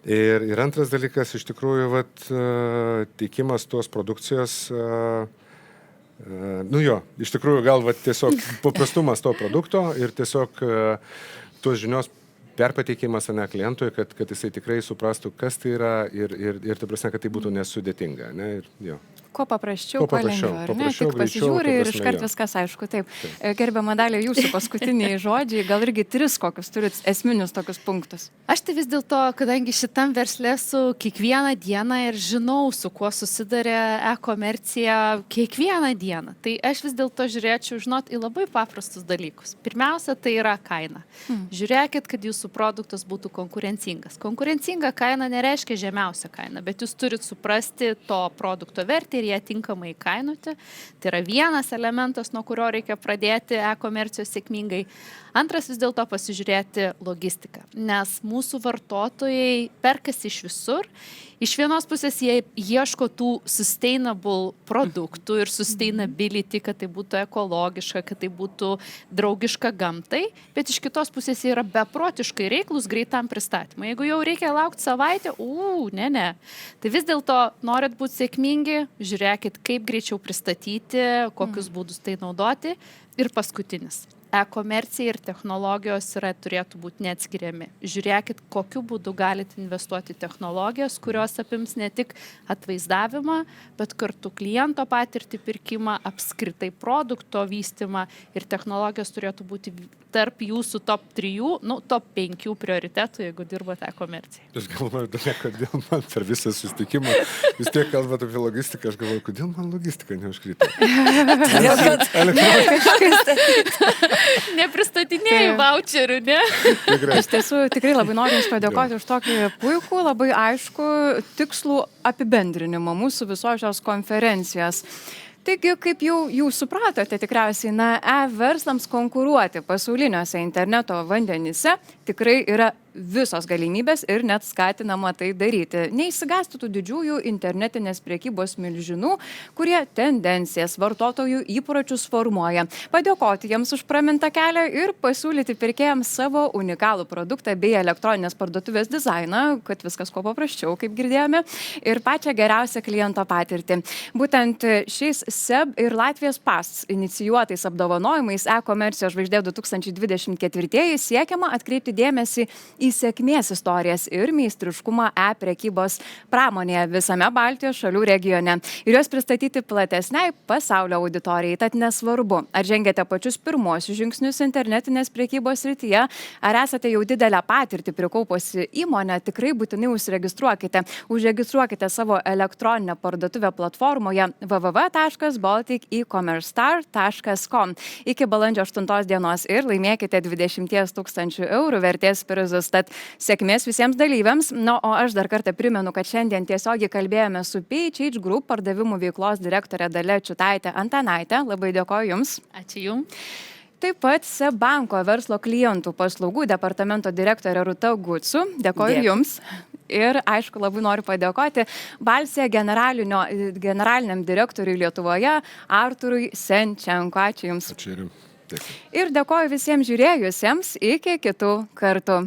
Ir antras dalykas, iš tikrųjų, teikimas tos produkcijos, iš tikrųjų, gal tiesiog paprastumas to produkto ir tiesiog tos žinios perpateikimas klientui, kad jisai tikrai suprastų, kas tai yra ir ta prasme, kad tai būtų nesudėtinga. Ir, jo. Kuo paprasčiau, kuo lengviau, ar ne? Tik pasižiūri ir iškart viskas aišku. Taip. Gerbiama Dalia, jūsų paskutiniai žodžiai, gal irgi 3 kokius turit esminius tokius punktus? Aš tai vis dėlto, kadangi šitam versle esu kiekvieną dieną ir žinau, su kuo susidarė e-komercija kiekvieną dieną, tai aš vis dėlto žiūrėčiau, į labai paprastus dalykus. Pirmiausia, tai yra kaina. Žiūrėkit, kad jūsų produktas būtų konkurencingas. Konkurencinga kaina nereiškia žemiausia kaina, bet jūs turit suprasti to produkto vertę ir ją tinkamai įkainuoti. Tai yra vienas elementas, nuo kurio reikia pradėti e-komercijos sėkmingai. Antras, vis dėlto pasižiūrėti logistiką, nes mūsų vartotojai perkasi iš visur. Iš vienos pusės jie ieško tų sustainable produktų ir sustainability, kad tai būtų ekologiška, kad tai būtų draugiška gamtai, bet iš kitos pusės jie yra beprotiškai reiklus greitam pristatymui. Jeigu jau reikia laukti savaitę, ne. Tai vis dėlto norit būti sėkmingi, žiūrėkit, kaip greičiau pristatyti, kokius būdus tai naudoti. Ir paskutinis. E-komercija ir technologijos turėtų būti neatskiriami. Žiūrėkit, kokiu būdu galite investuoti technologijas, kurios apims ne tik atvaizdavimą, bet kartu kliento patirtį, pirkimą, apskritai produkto vystymą, ir technologijos turėtų būti tarp jūsų top 3, top 5 prioritetų, jeigu dirbate e-komercijai. Aš galvoju, kodėl man per visą susitikimą, vis tiek kalbant apie logistiką, aš galvoju, kodėl man logistika neužkrito. Nepristatinėjai voucherių, ne? Iš tiesų, tikrai labai noriu Jums padėkoti už tokį puikų, labai aišku, tikslų apibendrinimą mūsų visos šios konferencijos. Taigi, kaip jau jūs supratote tikriausiai, verslams konkuruoti pasauliniuose interneto vandenyse tikrai yra visos galimybės ir net skatinama tai daryti. Neįsigąstų tų didžiųjų internetinės priekybos milžinų, kurie tendencijas, vartotojų įpročius formuoja. Padėkoti jiems už pramintą kelią ir pasiūlyti pirkėjams savo unikalų produktą bei elektroninės parduotuvės dizainą, kad viskas kuo paprasčiau, kaip girdėjome, ir pačią geriausią kliento patirtį. Būtent šiais SEB ir Latvijos PAST inicijuotais apdovanojimais e-komercijos žvaigždė 2024 siekiama atkreipti dėmesį į sėkmės istorijas ir meistriškumą e-prekybos pramonėje visame Baltijos šalių regione ir juos pristatyti platesniai pasaulio auditorijai. Tad nesvarbu, ar žengėte pačius pirmosius žingsnius internetinės prekybos srityje, ar esate jau didelę patirtį prikaupusi įmonę, tikrai būtinai užsiregistruokite. Užregistruokite savo elektroninę parduotuvę platformoje www.balticecommercestar.com iki balandžio 8 dienos ir laimėkite 20 000 eurų vertės prizus. Tad sėkmės visiems dalyviams. Na, o aš dar kartą primenu, kad šiandien tiesiogiai kalbėjome su PHH Group pardavimų veiklos direktorė Dalia Čiutaitė-Antanaitė. Labai dėkoju Jums. Ačiū Jums. Taip pat SEB banko verslo klientų paslaugų departamento direktorė Rūta Gucu. Dėkoju Jums. Ir, aišku, labai noriu padėkoti Balsija generaliniam direktoriui Lietuvoje Arturui Senčenko. Ačiū Jums. Ačiū. Ir dėkoju visiems žiūrėjusiems. Iki kitų kartų.